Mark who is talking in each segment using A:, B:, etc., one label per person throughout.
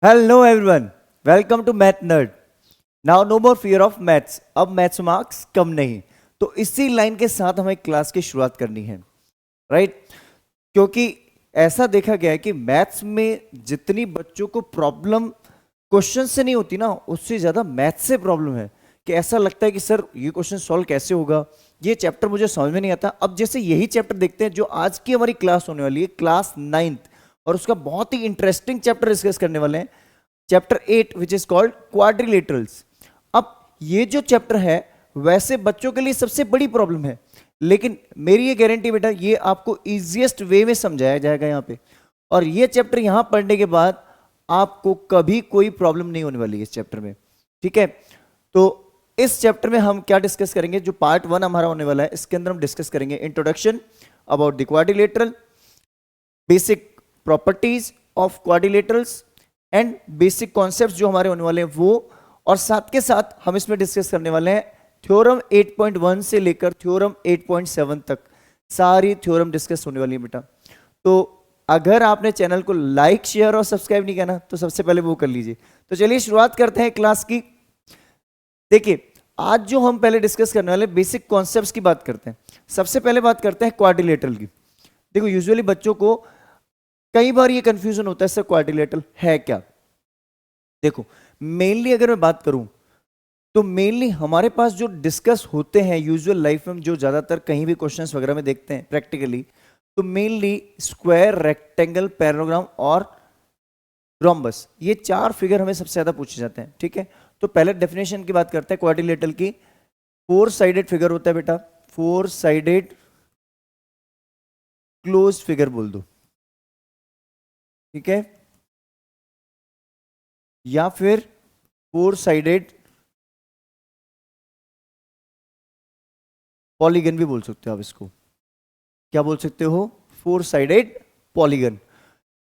A: Hello everyone, welcome to math nerd. Now no more fear of maths. अब maths marks कम नहीं। तो इसी लाइन के साथ हमें क्लास की शुरुआत करनी है, राइट? क्योंकि ऐसा देखा गया है कि मैथ्स में जितनी बच्चों को प्रॉब्लम क्वेश्चन से नहीं होती ना, उससे ज्यादा मैथ्स से प्रॉब्लम है। कि ऐसा लगता है कि सर ये क्वेश्चन सॉल्व कैसे होगा, ये चैप्टर मुझे समझ में नहीं आता। अब जैसे यही चैप्टर देखते हैं जो आज की हमारी क्लास होने वाली है, क्लास 9th, और उसका बहुत ही इंटरेस्टिंग चैप्टर डिस्कस करने वाले हैं, chapter 8 which is called quadrilaterals. अब ये जो चैप्टर है वैसे बच्चों के लिए सबसे बड़ी प्रॉब्लम है, लेकिन मेरी ये गारंटी बेटा, ये आपको इजीएस्ट वे में समझाया जाएगा यहाँ पे। और ये चैप्टर यहाँ पढ़ने के बाद आपको कभी कोई प्रॉब्लम नहीं होने वाली है इस चैप्टर में, ठीक है? तो इस चैप्टर में हम क्या डिस्कस करेंगे, जो पार्ट 1 हमारा होने वाला है, इसके अंदर हम डिस्कस करेंगे introduction about the quadrilateral, basic properties of quadrilaterals and basic concepts जो हमारे होने वाले हैं वो। और साथ के साथ हम इसमें डिस्कस करने वाले हैं थ्योरम 8.1 से लेकर थ्योरम 8.7 तक सारी थ्योरम डिस्कस होने वाली है बेटा। तो अगर आपने चैनल को लाइक शेयर और सब्सक्राइब नहीं करना तो सबसे पहले वो कर लीजिए। तो चलिए शुरुआत करते हैं क्लास की। देखिए, आज जो हम पहले डिस्कस करने वाले बेसिक कॉन्सेप्ट्स की बात करते हैं। सबसे पहले बात करते हैं क्वाड्रिलेटरल की। देखो, यूजुअली बच्चों को कई बार ये कंफ्यूजन होता है सर क्वाड्रिलेटरल है क्या। देखो, मेनली अगर मैं बात करूं तो मेनली हमारे पास जो डिस्कस होते हैं यूजुअल लाइफ में, जो ज्यादातर कहीं भी क्वेश्चंस वगैरह में देखते हैं प्रैक्टिकली, तो मेनली स्क्वायर, रेक्टेंगल, पैराग्राम और रोम्बस, ये चार फिगर हमें सबसे ज्यादा पूछे जाते हैं, ठीक है? तो पहले डेफिनेशन की बात करते हैं क्वाड्रिलेटरल की। फोर साइडेड फिगर होता है बेटा, फोर साइडेड क्लोज फिगर बोल दो, ठीक है? या फिर फोर साइडेड पॉलीगन भी बोल सकते हो आप इसको। क्या बोल सकते हो? Four sided polygon.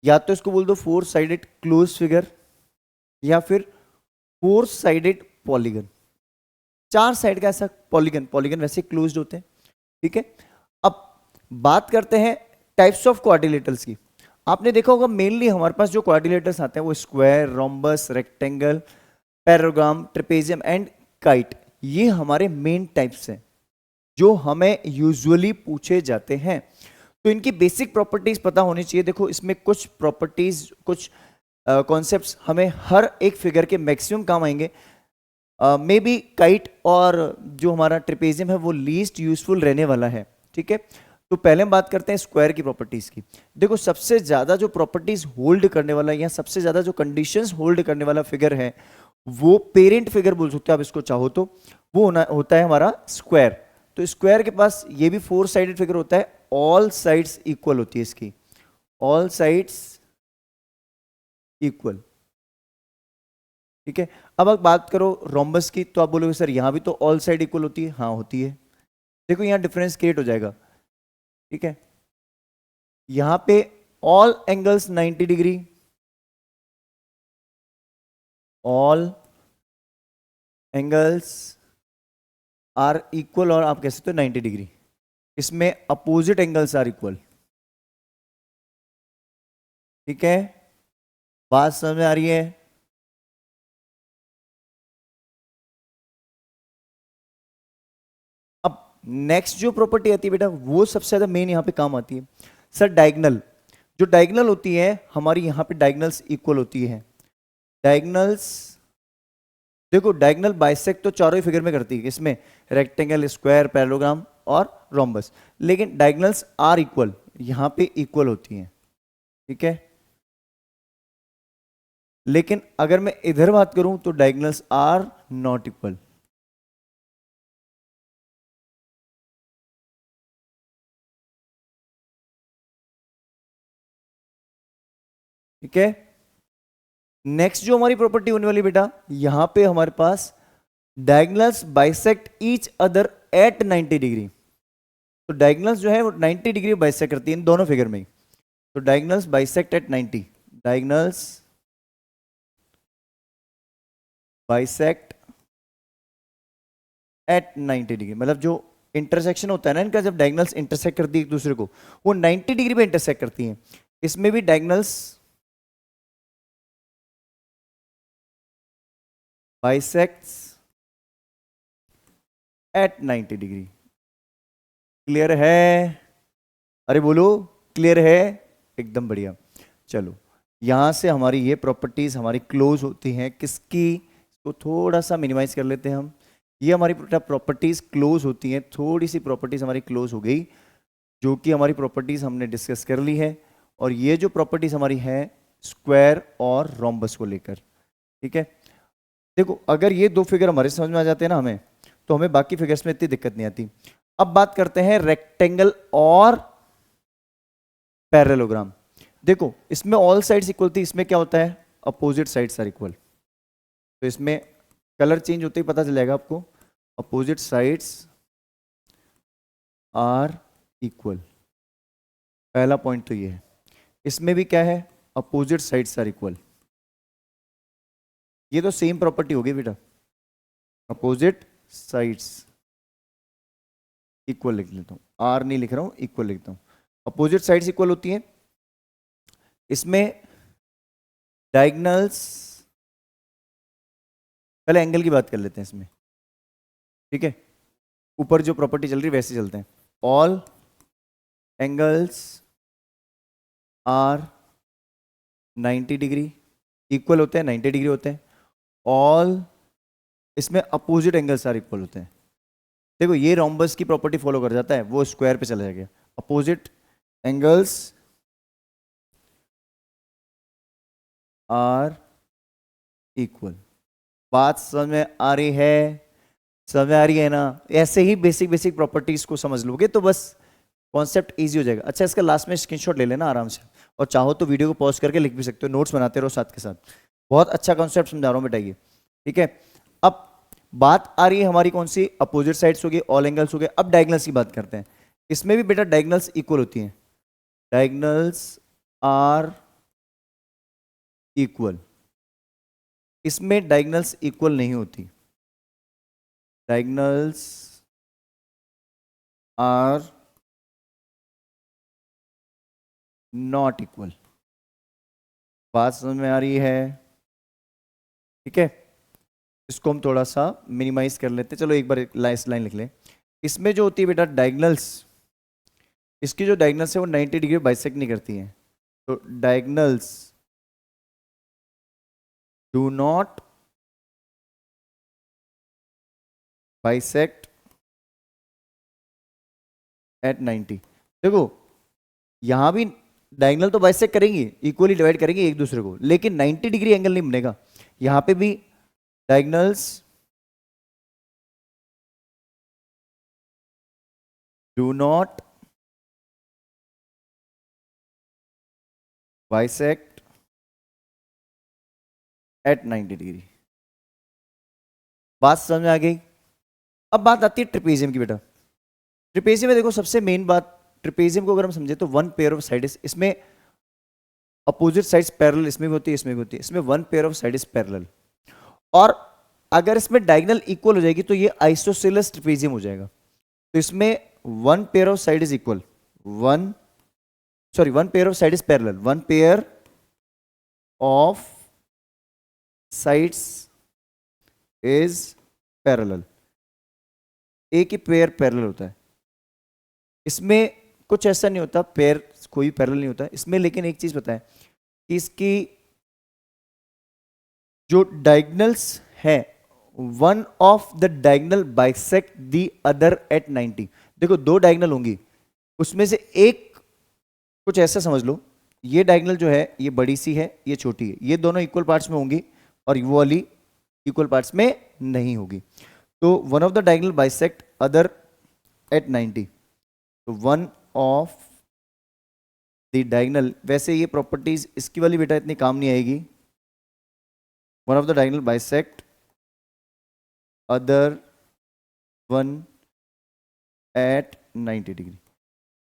A: या तो इसको बोल दो फोर साइडेड क्लोज फिगर, या फिर फोर साइडेड पॉलीगन। चार साइड का ऐसा पॉलीगन, पॉलीगन वैसे क्लोज्ड होते हैं, ठीक है? अब बात करते हैं टाइप्स ऑफ क्वाड्रिलेटरल्स की। आपने देखा होगा मेनली हमारे पास जो क्वाड्रिलेटरल्स आते हैं वो square, rhombus, rectangle, parallelogram, trapezium and kite, ये हमारे मेन टाइप्स हैं जो हमें यूजुअली पूछे जाते हैं। तो इनकी बेसिक प्रॉपर्टीज पता होनी चाहिए। देखो, इसमें कुछ प्रॉपर्टीज, कुछ कॉन्सेप्ट्स हमें हर एक फिगर के मैक्सिमम काम आएंगे। मे बी काइट और जो हमारा ट्रेपेजियम है वो लीस्ट यूजफुल रहने वाला है, ठीक है? तो पहले हम बात करते हैं स्क्वायर की प्रॉपर्टीज की। देखो, सबसे ज्यादा जो प्रॉपर्टीज होल्ड करने वाला या सबसे ज्यादा जो कंडीशंस होल्ड करने वाला फिगर है वो पेरेंट फिगर बोल सकते हो आप इसको चाहो तो, वो होता है हमारा स्क्वायर। तो स्क्वायर के पास ये भी फोर साइडेड फिगर होता है, ऑल साइड्स इक्वल होती है इसकी, ऑल साइड्स इक्वल, ठीक है? अब आप बात करो रोम्बस की, तो आप बोलोगे सर यहां भी तो ऑल साइड इक्वल होती है। हाँ, होती है। देखो, यहां डिफरेंस क्रिएट हो जाएगा, ठीक है? यहां पे all angles 90 degree, all angles are equal, और आप कह सकते हो 90 डिग्री। इसमें अपोजिट एंगल्स आर इक्वल, ठीक है? बात समझ में आ रही है? अब नेक्स्ट जो प्रॉपर्टी आती है बेटा, वो सबसे ज्यादा मेन यहां पे काम आती है सर, डायगनल। जो डायगनल होती है हमारी, यहां पे डायगनल्स इक्वल होती है। डायगनल्स, देखो डायगनल बाइसेक्ट तो चारों ही फिगर में करती है, इसमें रेक्टेंगल, स्क्वायर, पैरेललोग्राम और रोम्बस। लेकिन डायगनल्स आर इक्वल, यहां पे इक्वल होती हैं, ठीक है? लेकिन अगर मैं इधर बात करूं तो डायगनल्स आर नॉट इक्वल, ठीक है? नेक्स्ट जो हमारी प्रॉपर्टी होने वाली बेटा, यहां पे हमारे पास diagonals bisect each other at 90 degree. तो डायगनल्स जो है वो 90 डिग्री बाइसेक्ट करती है इन दोनों फिगर में। तो diagonals bisect at 90, diagonals bisect at 90 degree, मतलब जो इंटरसेक्शन होता है ना इनका, जब डायगनल्स इंटरसेक्ट करती है एक दूसरे को, वो 90 डिग्री पे इंटरसेक्ट करती हैं। इसमें भी diagonals bisects at 90 degree. Clear है? अरे बोलो, क्लियर है? एकदम बढ़िया। चलो, यहां से हमारी ये प्रॉपर्टीज हमारी क्लोज होती हैं किसकी, तो थोड़ा सा मिनिमाइज कर लेते हैं हम। ये हमारी प्रॉपर्टीज क्लोज होती हैं, थोड़ी सी प्रॉपर्टीज हमारी क्लोज हो गई, जो कि हमारी प्रॉपर्टीज हमने डिस्कस कर ली है। और ये जो प्रॉपर्टीज हमारी है स्क्वायर और रोम्बस को लेकर, ठीक है। देखो, अगर ये दो फिगर हमारे समझ में आ जाते हैं ना हमें, तो हमें बाकी फिगर्स में इतनी दिक्कत नहीं आती। अब बात करते हैं रेक्टेंगल और पैरेललोग्राम। देखो, इसमें ऑल साइड्स इक्वल थी, इसमें क्या होता है, अपोजिट साइड्स आर इक्वल। तो इसमें कलर चेंज होते ही पता चल जाएगा आपको, अपोजिट साइड्स आर इक्वल। पहला पॉइंट तो ये है। इसमें भी क्या है, अपोजिट साइड्स आर इक्वल। ये तो सेम प्रॉपर्टी होगी बेटा, अपोजिट साइड्स इक्वल लिख लेता हूं, आर नहीं लिख रहा हूं, इक्वल लिखता हूं। अपोजिट साइड्स इक्वल होती हैं। इसमें डायगोनल्स, पहले एंगल की बात कर लेते हैं इसमें, ठीक है। ऊपर जो प्रॉपर्टी चल रही है वैसे चलते हैं। All angles are 90 degree equal होते हैं, 90 डिग्री होते हैं। ऑल, इसमें अपोजिट एंगल्स आर इक्वल होते हैं। देखो, ये रोम्बस की प्रॉपर्टी फॉलो कर जाता है, वो स्क्वायर पे चला जाएगा। Opposite angles are equal. बात समझ में आ रही है? समझ में आ रही है ना? ऐसे ही बेसिक बेसिक प्रॉपर्टीज को समझ लोगे तो बस कॉन्सेप्ट इजी हो जाएगा। अच्छा, इसका लास्ट में स्क्रीनशॉट ले लेना आराम से, और चाहो तो वीडियो को पॉज करके लिख भी सकते हो, नोट्स बनाते रहो साथ के साथ। बहुत अच्छा कॉन्सेप्ट समझा रहा हूं बेटा ये, ठीक है। अब बात आ रही है हमारी कौन सी, अपोजिट साइड्स हो गए, ऑल एंगल्स हो गए। अब डायगोनल्स की बात करते हैं। इसमें भी बेटा डायगोनल्स इक्वल होती हैं, डायगोनल्स आर इक्वल। इसमें डायगोनल्स इक्वल नहीं होती, डायगोनल्स आर नॉट इक्वल। बात समझ में आ रही है? ठीक है, इसको हम थोड़ा सा मिनिमाइज कर लेते हैं। चलो एक बार लाइन लिख लें। इसमें जो होती है बेटा डायगोनल्स, इसकी जो डायगोनल्स है वो 90 डिग्री बाइसेक्ट नहीं करती हैं। तो diagonals do not bisect at 90। देखो, यहां भी डायगोनल तो बाइसेक्ट करेंगी, इक्वली डिवाइड करेंगे एक दूसरे को, लेकिन 90 डिग्री एंगल नहीं बनेगा। यहां पे भी diagonals do not bisect at 90 degree. बात समझ में आ गई? अब बात आती है ट्रिपेजियम की बेटा। ट्रिपेजियम में देखो, सबसे मेन बात, ट्रिपेजियम को अगर हम समझे तो वन पेयर ऑफ साइड्स, इसमें अपोजिट साइड्स पैरेलल, इसमें भी होती है, इसमें भी होती है। इसमें one pair of sides parallel, और अगर इसमें डायगोनल इक्वल हो जाएगी तो ये आइसोसेलेस ट्रिपेजियम हो जाएगा। तो इसमें one pair of side is equal, one pair of side is parallel, one pair of sides is parallel. एक ही पेयर पैरेलल होता है, इसमें कुछ ऐसा नहीं होता, पेयर कोई पैरेलल नहीं होता इसमें। लेकिन एक चीज पता है कि इसकी जो डायगोनल्स है, one of the diagonal bisect the other at 90। देखो, दो डायगोनल होंगी, उसमें से एक कुछ ऐसा समझ लो, ये डायगोनल जो है ये बड़ी सी है, ये छोटी है, ये दोनों इक्वल पार्ट्स में होंगी और वो वाली इक्वल पार्ट्स में नहीं होगी। तो one of the diagonal bisect other at 90। तो वन ऑफ द डायगोनल, वैसे ये प्रॉपर्टीज इसकी वाली बेटा इतनी काम नहीं आएगी। One of the diagonal bisect other one at 90 degree.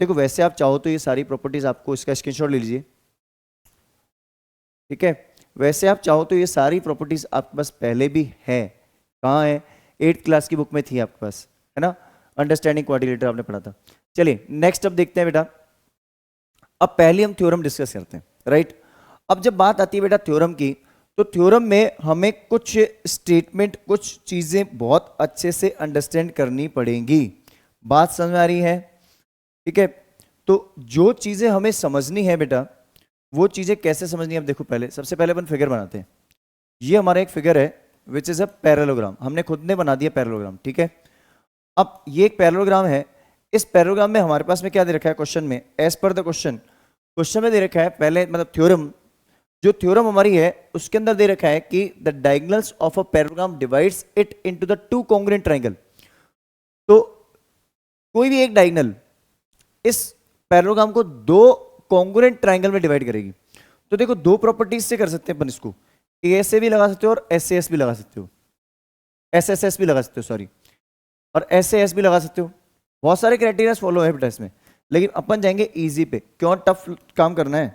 A: देखो, वैसे आप चाहो तो ये सारी प्रॉपर्टीज, आपको इसका स्क्रीनशॉट ले लीजिए, ठीक है। वैसे आप चाहो तो ये सारी प्रॉपर्टीज आपके पास पहले भी है। कहाँ है? 8th क्लास की बुक में थी आपके पास, है ना, अंडरस्टैंडिंग क्वाड्रिलेटरल आपने पढ़ा था। चलिए नेक्स्ट अब देखते हैं बेटा। अब पहले हम थ्योरम डिस्कस करते हैं, राइट। अब जब बात आती है बेटा थ्योरम की, तो थ्योरम में हमें कुछ स्टेटमेंट, कुछ चीजें बहुत अच्छे से अंडरस्टैंड करनी पड़ेंगी। बात समझ में आ रही है? ठीक है, तो जो चीजें हमें समझनी है बेटा, वो चीजें कैसे समझनी है? अब देखो, पहले सबसे पहले अपन फिगर बनाते हैं। ये हमारा एक फिगर है विच इज अ पैरेललोग्राम, हमने खुद ने बना दिया पैरेललोग्राम। ठीक है, अब ये एक पैरेललोग्राम है। इस पैरेललोग्राम में हमारे पास में क्या दे रखा है क्वेश्चन में? एज पर द क्वेश्चन में दे रखा है, पहले मतलब थ्योरम, जो थ्योरम हमारी है उसके अंदर दे रखा है कि the diagonals of a parallelogram divides it into the two congruent triangle. तो कोई भी एक डायगोनल इस पैरेललोग्राम को दो कॉन्ग्रुएंट ट्रायंगल में डिवाइड करेगी। तो देखो, दो प्रॉपर्टीज से कर सकते हैं अपन इसको, ऐसे भी लगा सकते हो और ऐसे भी लगा सकते हो, एस भी लगा सकते हो, सॉरी, और एस भी लगा सकते हो। बहुत सारे क्राइटेरिया फॉलो है बेटा इसमें, लेकिन अपन जाएंगे इजी पे। क्यों टफ काम करना है?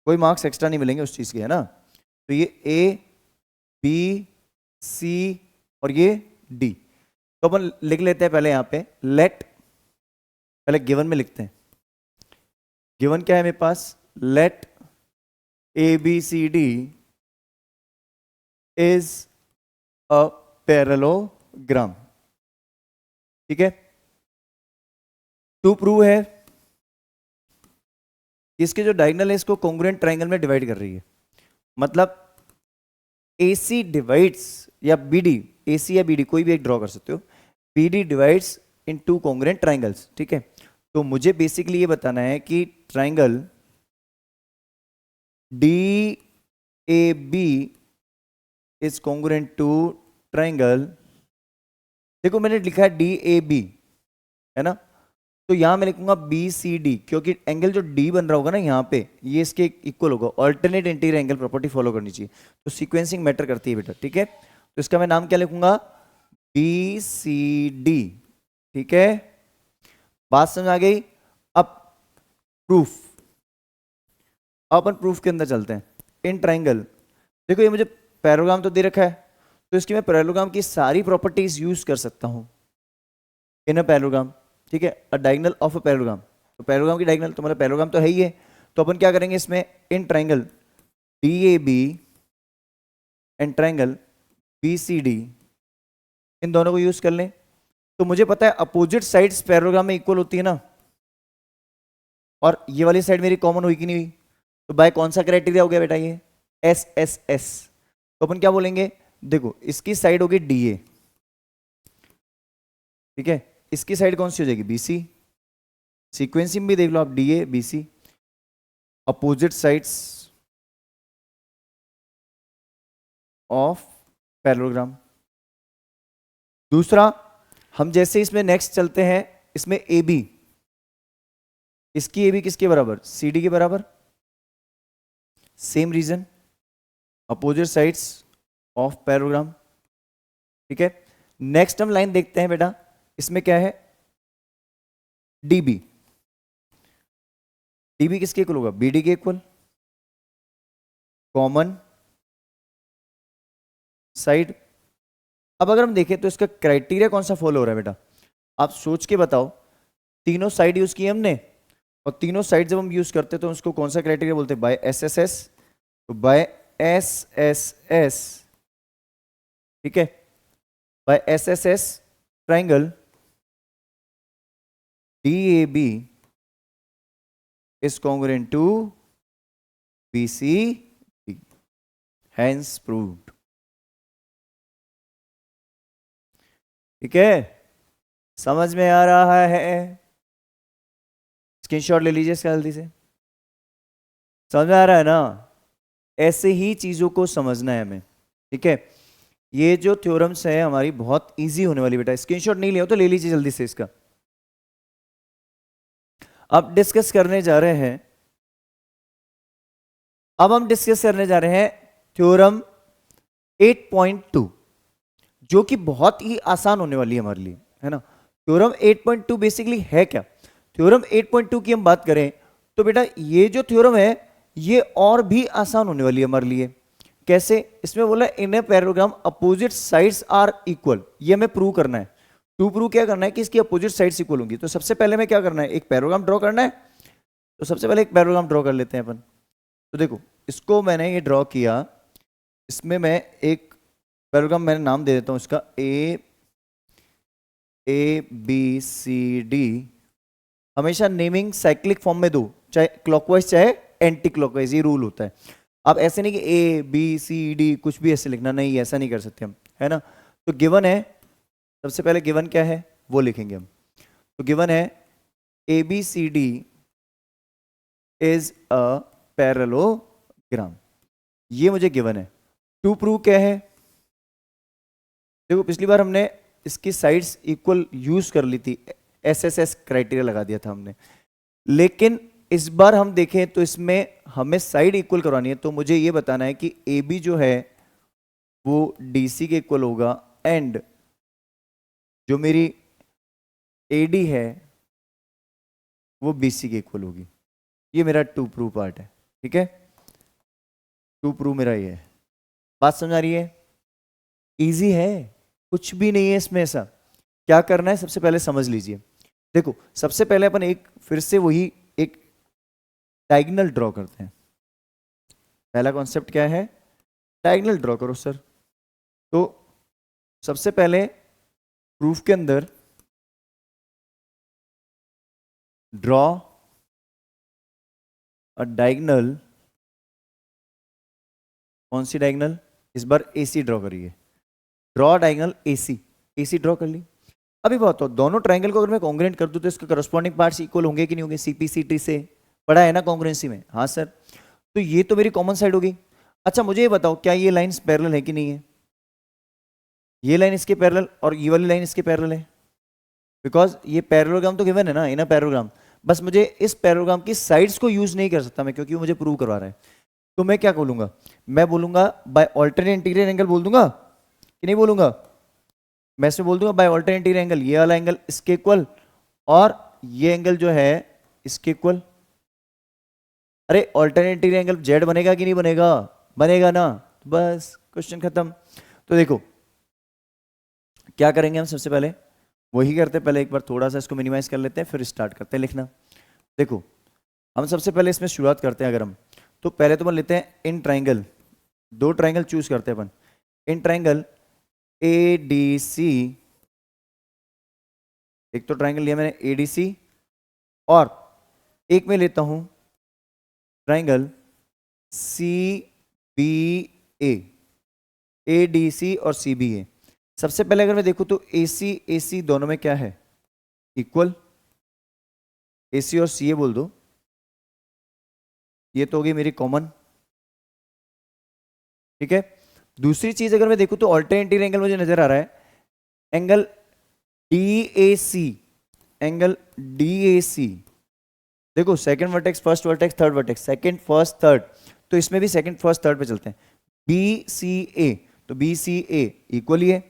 A: कोई मार्क्स एक्स्ट्रा नहीं मिलेंगे उस चीज के, है ना। तो ये ए, बी, सी और ये डी। तो अपन लिख लेते हैं पहले यहां पे लेट, पहले गिवन में लिखते हैं। गिवन क्या है मेरे पास? Let A B C D is a parallelogram. ठीक है, टू प्रूव है इसके जो डायगोनल है इसको कॉन्ग्रुएंट ट्रायंगल में डिवाइड कर रही है। मतलब AC डिवाइड्स, या BD, AC या BD कोई भी एक ड्रॉ कर सकते हो, BD divides in two congruent triangles. ठीक है, तो मुझे बेसिकली ये बताना है कि triangle DAB is congruent to triangle, देखो मैंने लिखा है DAB, है ना, तो यहां मैं लिखूंगा BCD, क्योंकि एंगल जो D बन रहा होगा ना यहाँ पे, ये इसके इक्वल होगा। Alternate interior angle property follow करनी चाहिए, तो सीक्वेंसिंग मैटर करती है बेटा। ठीक है, तो इसका मैं नाम क्या लिखूंगा? BCD। ठीक है, बात समझ आ गई? अब प्रूफ, अपन प्रूफ के अंदर चलते हैं। इन ट्रायंगल, देखो ये मुझे पैरेललोग्राम तो दे रखा है, तो इसकी मैं पैरेललोग्राम की सारी प्रॉपर्टीज यूज कर सकता हूं इन अ पैरेललोग्राम। ठीक है, अ डायगोनल ऑफ अ पैरेललोग्राम, तो पैरेललोग्राम की डायगोनल तो मतलब पैरेललोग्राम तो है ही है। तो अपन क्या करेंगे इसमें? In triangle DAB and triangle BCD, इन दोनों को यूज कर लें। तो मुझे पता है अपोजिट साइड्स पैरेललोग्राम में इक्वल होती है ना, और ये वाली साइड मेरी कॉमन हुई कि नहीं हुई? तो बाय कौन सा क्राइटेरिया हो गया बेटा? ये SSS। तो अपन क्या बोलेंगे? देखो, इसकी साइड होगी DA, ठीक है, इसकी साइड कौन सी हो जाएगी? BC। सीक्वेंसिंग भी देख लो आप, DA BC, opposite sides of parallelogram. दूसरा, हम जैसे इसमें नेक्स्ट चलते हैं, इसमें AB, इसकी AB किसके बराबर? CD के बराबर। Same reason, opposite sides of parallelogram. ठीक है, नेक्स्ट हम लाइन देखते हैं बेटा, इसमें क्या है? DB, DB किसके इक्वल होगा? BD के इक्वल। Common side. अब अगर हम देखें तो इसका क्राइटेरिया कौन सा फॉलो हो रहा है बेटा? आप सोच के बताओ। तीनों साइड यूज किए हमने, और तीनों साइड जब हम यूज करते हैं तो उसको कौन सा क्राइटेरिया बोलते हैं? By SSS। तो बाय SSS, ठीक है, by SSS triangle DAB is congruent to BCD, hence proved। ठीक है, समझ में आ रहा है? स्क्रीनशॉट ले लीजिए इसका जल्दी से। समझ में आ रहा है ना? ऐसे ही चीजों को समझना है हमें। ठीक है, ये जो थ्योरम्स है हमारी बहुत इजी होने वाली बेटा। स्क्रीनशॉट नहीं लिया तो ले लीजिए जल्दी से इसका। अब डिस्कस करने जा रहे हैं, अब हम डिस्कस करने जा रहे हैं थ्योरम 8.2, जो कि बहुत ही आसान होने वाली है हमारे लिए, है ना। थ्योरम 8.2 बेसिकली है क्या? थ्योरम 8.2 की हम बात करें तो बेटा ये जो थ्योरम है ये और भी आसान होने वाली है हमारे लिए। कैसे? इसमें बोला in a parallelogram opposite sides are equal, ये हमें प्रूव करना है। टू प्रूव क्या करना है कि इसकी अपोजिट साइड्स इक्वल होंगी। तो सबसे पहले हमें क्या करना है? एक पैरेललोग्राम ड्रॉ करना है। तो सबसे पहले एक पैरेललोग्राम ड्रॉ कर लेते हैं अपन। तो देखो, इसको मैंने ये ड्रॉ किया, इसमें मैं एक पैराग्राफ मैंने नाम दे देता हूं इसका ABCD। हमेशा नेमिंग साइक्लिक फॉर्म में दो, चाहे क्लॉकवाइज चाहे एंटी क्लॉकवाइज, ये रूल होता है। आप ऐसे नहीं कि ABCD कुछ भी ऐसे लिखना, नहीं ऐसा नहीं कर सकते हम, है ना। तो गिवन है, सबसे पहले गिवन क्या है वो लिखेंगे हम। तो गिवन है ABCD इज अ पैरेललोग्राम, ये मुझे गिवन है। टू प्रूव क्या है, देखो पिछली बार हमने इसकी साइड्स इक्वल यूज कर ली थी, SSS क्राइटेरिया लगा दिया था हमने, लेकिन इस बार हम देखें तो इसमें हमें साइड इक्वल करवानी है। तो मुझे ये बताना है कि AB जो है वो DC के इक्वल होगा, एंड जो मेरी AD है वो BC के इक्वल होगी। ये मेरा टू प्रूव पार्ट है, ठीक है। टू प्रूव मेरा ये है, बात समझ आ रही है, इजी है, कुछ भी नहीं है इसमें ऐसा। क्या करना है सबसे पहले समझ लीजिए। देखो सबसे पहले अपन एक फिर से वही एक डायगोनल ड्रॉ करते हैं। पहला कॉन्सेप्ट क्या है, डायगोनल ड्रॉ करो सर। तो सबसे पहले प्रूफ के अंदर ड्रॉ अ डायगोनल, कौन सी डायगोनल, इस बार AC ड्रॉ करिए। ड्रॉ डायगोनल AC ड्रॉ कर ली। अभी बात हो, दोनों ट्रायंगल को अगर मैं कॉन्ग्रुएंट कर दूं तो इसके करस्पॉन्डिंग पार्ट्स इक्वल होंगे कि नहीं होंगे, CP/CT से पढ़ा है ना कॉन्ग्रुएंसी में, हाँ सर। तो ये तो मेरी कॉमन साइड होगी। अच्छा मुझे ये बताओ क्या ये लाइंस पैरेलल है कि नहीं है, ये लाइन इसके पैरेलल और ये वाली लाइन इसके पैरेलल है, बिकॉज ये पैरेललोग्राम तो गिवन है ना, इनर पैरेललोग्राम। बस मुझे इस पैरेललोग्राम की साइड्स को यूज नहीं कर सकता मैं, क्योंकि वो मुझे प्रूव करवा रहा है। तो मैं क्या बोलूंगा, मैं बोलूंगा बाय ऑल्टरनेट इंटीरियर एंगल, बोल दूंगा कि नहीं बोलूंगा, मैं इसमें बोल दूंगा बाय ऑल्टरनेट इंटीरियर एंगल, ये वाला एंगल इसके इक्वल और ये एंगल जो है इसके इक्वल। अरे ऑल्टरनेट इंटीरियर एंगल जेड बनेगा कि नहीं बनेगा, बनेगा ना, बस क्वेश्चन खत्म। तो देखो क्या करेंगे हम, सबसे पहले वही करते हैं, पहले एक बार थोड़ा सा इसको मिनिमाइज कर लेते हैं फिर स्टार्ट करते हैं लिखना। देखो हम सबसे पहले इसमें शुरुआत करते हैं, अगर हम तो पहले तो अपन लेते हैं इन ट्राइंगल, दो ट्राइंगल चूज करते हैं अपन। इन ट्राइंगल ADC, एक तो ट्राइंगल लिया मैंने ADC, और एक में लेता हूं ट्राइंगल CBA, ADC और CBA। सबसे पहले अगर मैं देखूं तो AC दोनों में क्या है, इक्वल। AC और CA बोल दो, ये तो होगी मेरी कॉमन, ठीक है। दूसरी चीज अगर मैं देखूं तो ऑल्टरनेटिव एंगल मुझे नजर आ रहा है, एंगल DAC, एंगल DAC। देखो second vertex, first vertex, third vertex, second first third, तो इसमें भी सेकंड फर्स्ट थर्ड पे चलते हैं। BCA, तो BCA इक्वल ही है,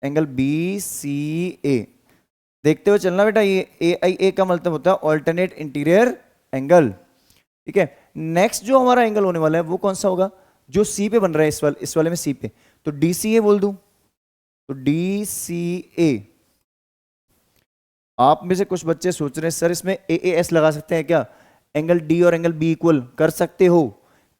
A: एंगल BCA देखते हुए चलना बेटा, ये AIA का मतलब होता है ऑल्टरनेट इंटीरियर एंगल, ठीक है। नेक्स्ट जो हमारा एंगल होने वाला है वो कौन सा होगा, जो C पे बन रहा है, इस वाले में C पे, तो DCA बोल दूं, तो DCA। आप में से कुछ बच्चे सोच रहे हैं सर इसमें AAS लगा सकते हैं क्या, एंगल D और एंगल B इक्वल कर सकते हो,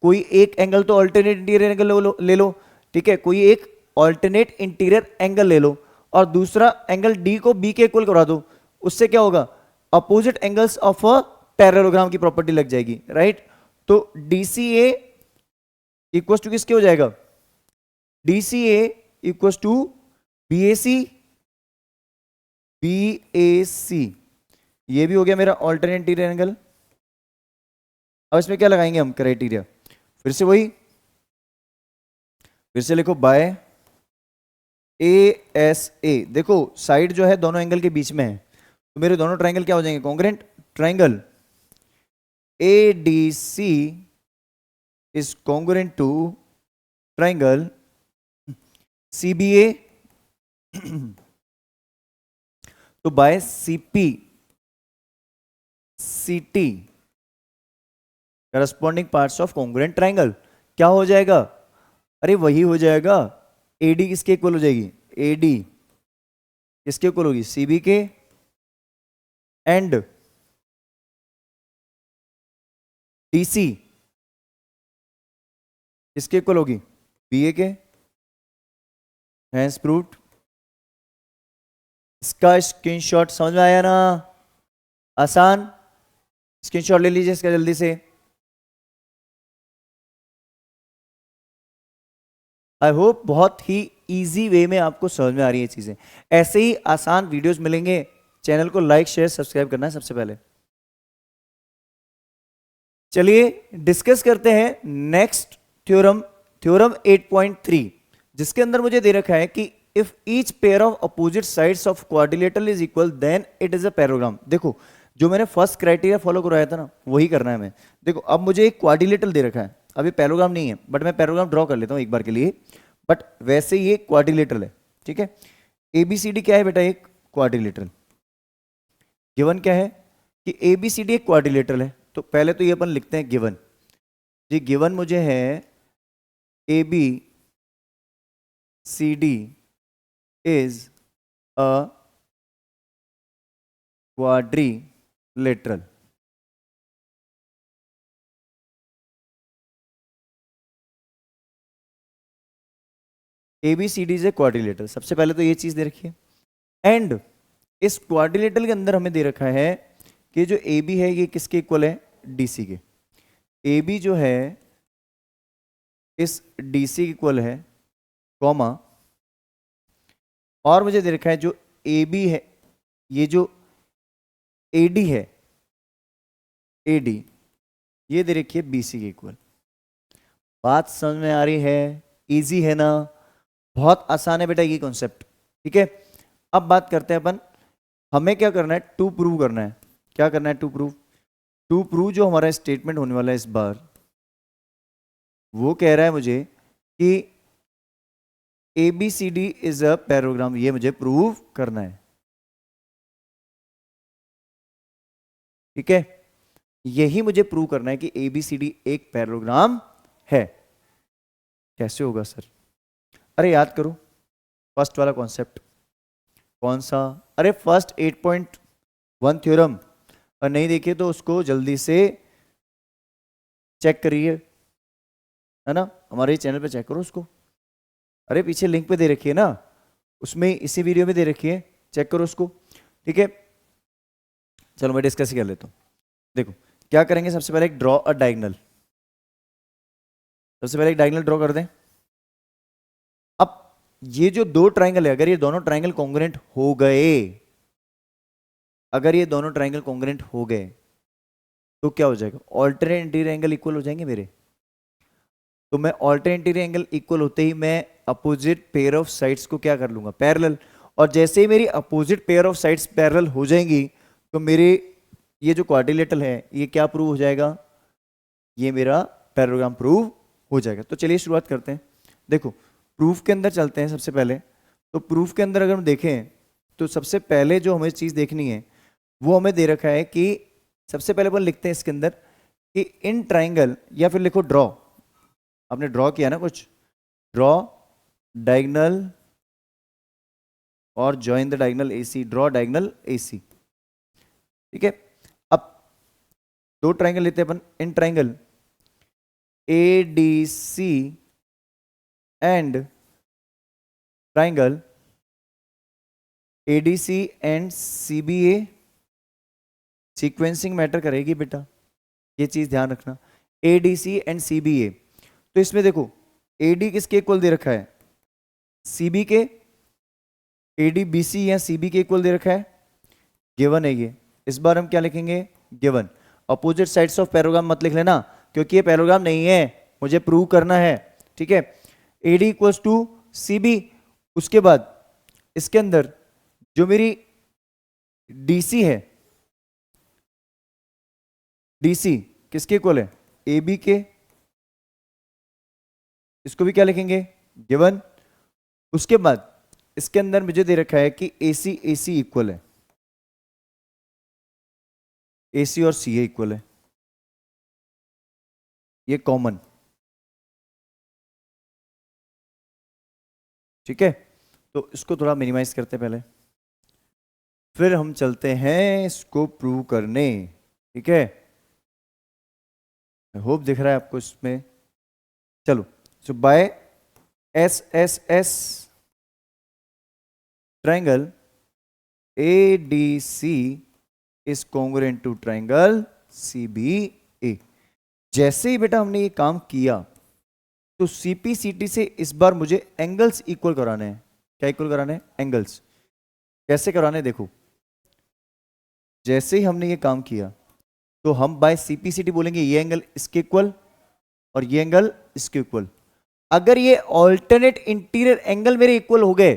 A: कोई एक एंगल तो ऑल्टरनेट इंटीरियर एंगल ले लो, ठीक है, कोई एक ऑल्टरनेट इंटीरियर एंगल ले लो और दूसरा एंगल D को B के इक्वल करा दो, उससे क्या होगा, opposite angles of a parallelogram की प्रॉपर्टी लग जाएगी, राइट। तो DCA इक्वल टू किसके हो जाएगा, DCA equal to BAC, BAC, ये भी हो गया मेरा ऑल्टरनेट इंटीरियर एंगल। अब इसमें क्या लगाएंगे हम क्राइटेरिया, फिर से वही, फिर से लिखो बाय ASA। देखो साइड जो है दोनों एंगल के बीच में है, तो मेरे दोनों ट्राइंगल क्या हो जाएंगे, congruent. Triangle ADC is congruent to triangle CBA, तो by CP/CT corresponding parts of congruent triangle क्या हो जाएगा, अरे वही हो जाएगा, AD किसके इक्वल हो जाएगी, AD किसके इक्वल होगी, CB के, एंड DC किसके इक्वल होगी, बीए के हैंस प्रूव्ड। इसका स्क्रीनशॉट समझ में आया ना? आसान, स्क्रीनशॉट ले लीजिए इसका जल्दी से। आई होप बहुत ही इजी वे में आपको समझ में आ रही है चीजें। ऐसे ही आसान वीडियोस मिलेंगे। चैनल को लाइक शेयर सब्सक्राइब करना है सबसे पहले। चलिए डिस्कस करते हैं नेक्स्ट थ्योरम, थ्योरम 8.3, जिसके अंदर मुझे दे रखा है कि if each pair of opposite sides of quadrilateral is equal then it is a parallelogram. देखो जो मैंने फर्स्ट क्राइटेरिया फॉलो करवाया था ना वही करना है हमें। देखो अब मुझे एक क्वाड्रिलेटरल दे रखा है, अभी पैराग्राम नहीं है बट मैं पैराग्राम ड्रॉ कर लेता हूं एक बार के लिए। बट वैसे ये क्वाड्रिलेटरल है, ठीक है। एबीसीडी क्या है बेटा? एक क्वाड्रिलेटरल। गिवन क्या है कि एबीसीडी एक क्वाड्रिलेटरल है। तो पहले तो ये अपन लिखते हैं गिवन। जी गिवन मुझे है A B C D is a quadrilateral. A B C D is a quadrilateral, सबसे पहले तो ये चीज दे रखी है। एंड इस क्वाड्रिलेटरल के अंदर हमें दे रखा है कि जो ए बी है ये किसके इक्वल है? डीसी के। ए बी जो है इस डीसी के इक्वल है, कॉमा, और मुझे दे रखा है जो ए बी है, ये जो एडी है, एडी ये दे रखी है बीसी के इक्वल। बात समझ में आ रही है? इजी है ना? बहुत आसान है बेटा ये कॉन्सेप्ट, ठीक है। अब बात करते हैं अपन, हमें क्या करना है? टू प्रूव करना है। क्या करना है? To prove. टू प्रूव जो हमारा स्टेटमेंट होने वाला है इस बार, वो कह रहा है मुझे कि A B C D is a parallelogram. ये मुझे प्रूव करना है, ठीक है। यही मुझे प्रूव करना है कि ए बी सी डी एक पैराग्राम है। कैसे होगा सर? अरे याद करो फर्स्ट वाला कॉन्सेप्ट। कौन सा? अरे फर्स्ट 8.1 थ्योरम। और नहीं देखिए तो उसको जल्दी से चेक करिए, है ना, हमारे चैनल पे चेक करो उसको। अरे पीछे लिंक पे दे रखी है ना, उसमें इसी वीडियो में दे रखी है, चेक करो उसको, ठीक है। चलो मैं डिस्कस ही कर लेता हूँ। देखो क्या करेंगे, सबसे पहले एक ड्रॉ अ डायगोनल। सबसे पहले एक डायगोनल ड्रॉ कर दें। अब ये जो दो ट्राइंगल है, अगर ये दोनों ट्राइंगल कॉन्ग्रुएंट हो गए, अगर ये दोनों ट्राइंगल कॉन्ग्रुएंट हो गए तो क्या हो जाएगा? ऑल्टरनेट इंटीरियर एंगल इक्वल हो जाएंगे मेरे। तो मैं ऑल्टरनेट इंटीरियर एंगल इक्वल होते ही मैं अपोजिट पेयर ऑफ साइड्स को क्या कर लूंगा? पैरेलल। और जैसे ही मेरी opposite pair of sides parallel हो जाएंगी तो मेरे ये जो क्वाड्रिलेटरल है ये क्या प्रूव हो जाएगा? ये मेरा पैराग्राम प्रूव हो जाएगा। तो चलिए शुरुआत करते हैं। देखो प्रूफ के अंदर चलते हैं सबसे पहले। तो प्रूफ के अंदर अगर हम देखें तो सबसे पहले जो हमें चीज देखनी है वो हमें दे रखा है कि सबसे पहले अपन लिखते हैं इसके अंदर कि इन ट्राइंगल, या फिर लिखो ड्रॉ। आपने ड्रॉ किया ना कुछ, ड्रॉ डायगोनल और join the diagonal AC, draw diagonal AC, ठीक है। अब दो ट्राइंगल लेते हैं अपन, in triangle A D C and triangle ADC and CBA. Sequencing matter करेगी बेटा, ये चीज ध्यान रखना, एडीसी एंड सीबीए। तो इसमें देखो एडी किसके इक्वल दे रखा है? सीबी के। एडी बीसी या सीबी के इक्वल दे रखा है, गिवन है ये। इस बार हम क्या लिखेंगे? गिवन। अपोजिट साइड्स ऑफ पैराग्राम मत लिख लेना क्योंकि ये पैराग्राम नहीं है, मुझे प्रूव करना है, ठीक है। AD equals to CB. उसके बाद इसके अंदर जो मेरी डीसी है, डीसी किसके इक्वल है? ए बी के। इसको भी क्या लिखेंगे? गिवन। उसके बाद इसके अंदर मुझे दे रखा है कि एसी एसी इक्वल है, एसी और सी ए इक्वल है, ये कॉमन, ठीक है। तो इसको थोड़ा मिनिमाइज करते हैं पहले, फिर हम चलते हैं इसको प्रूव करने, ठीक है। आई होप दिख रहा है आपको इसमें। चलो, so by S S S triangle ADC is congruent to triangle CBA। जैसे ही बेटा हमने ये काम किया तो CPCT से इस बार मुझे एंगल्स इक्वल कराने हैं। क्या इक्वल कराने हैं? एंगल्स। कैसे कराने हैं देखो, जैसे ही हमने ये काम किया तो हम बाय CPCT बोलेंगे ये एंगल इसके इक्वल और ये एंगल इसके इक्वल। अगर ये ऑल्टरनेट इंटीरियर एंगल मेरे इक्वल हो गए,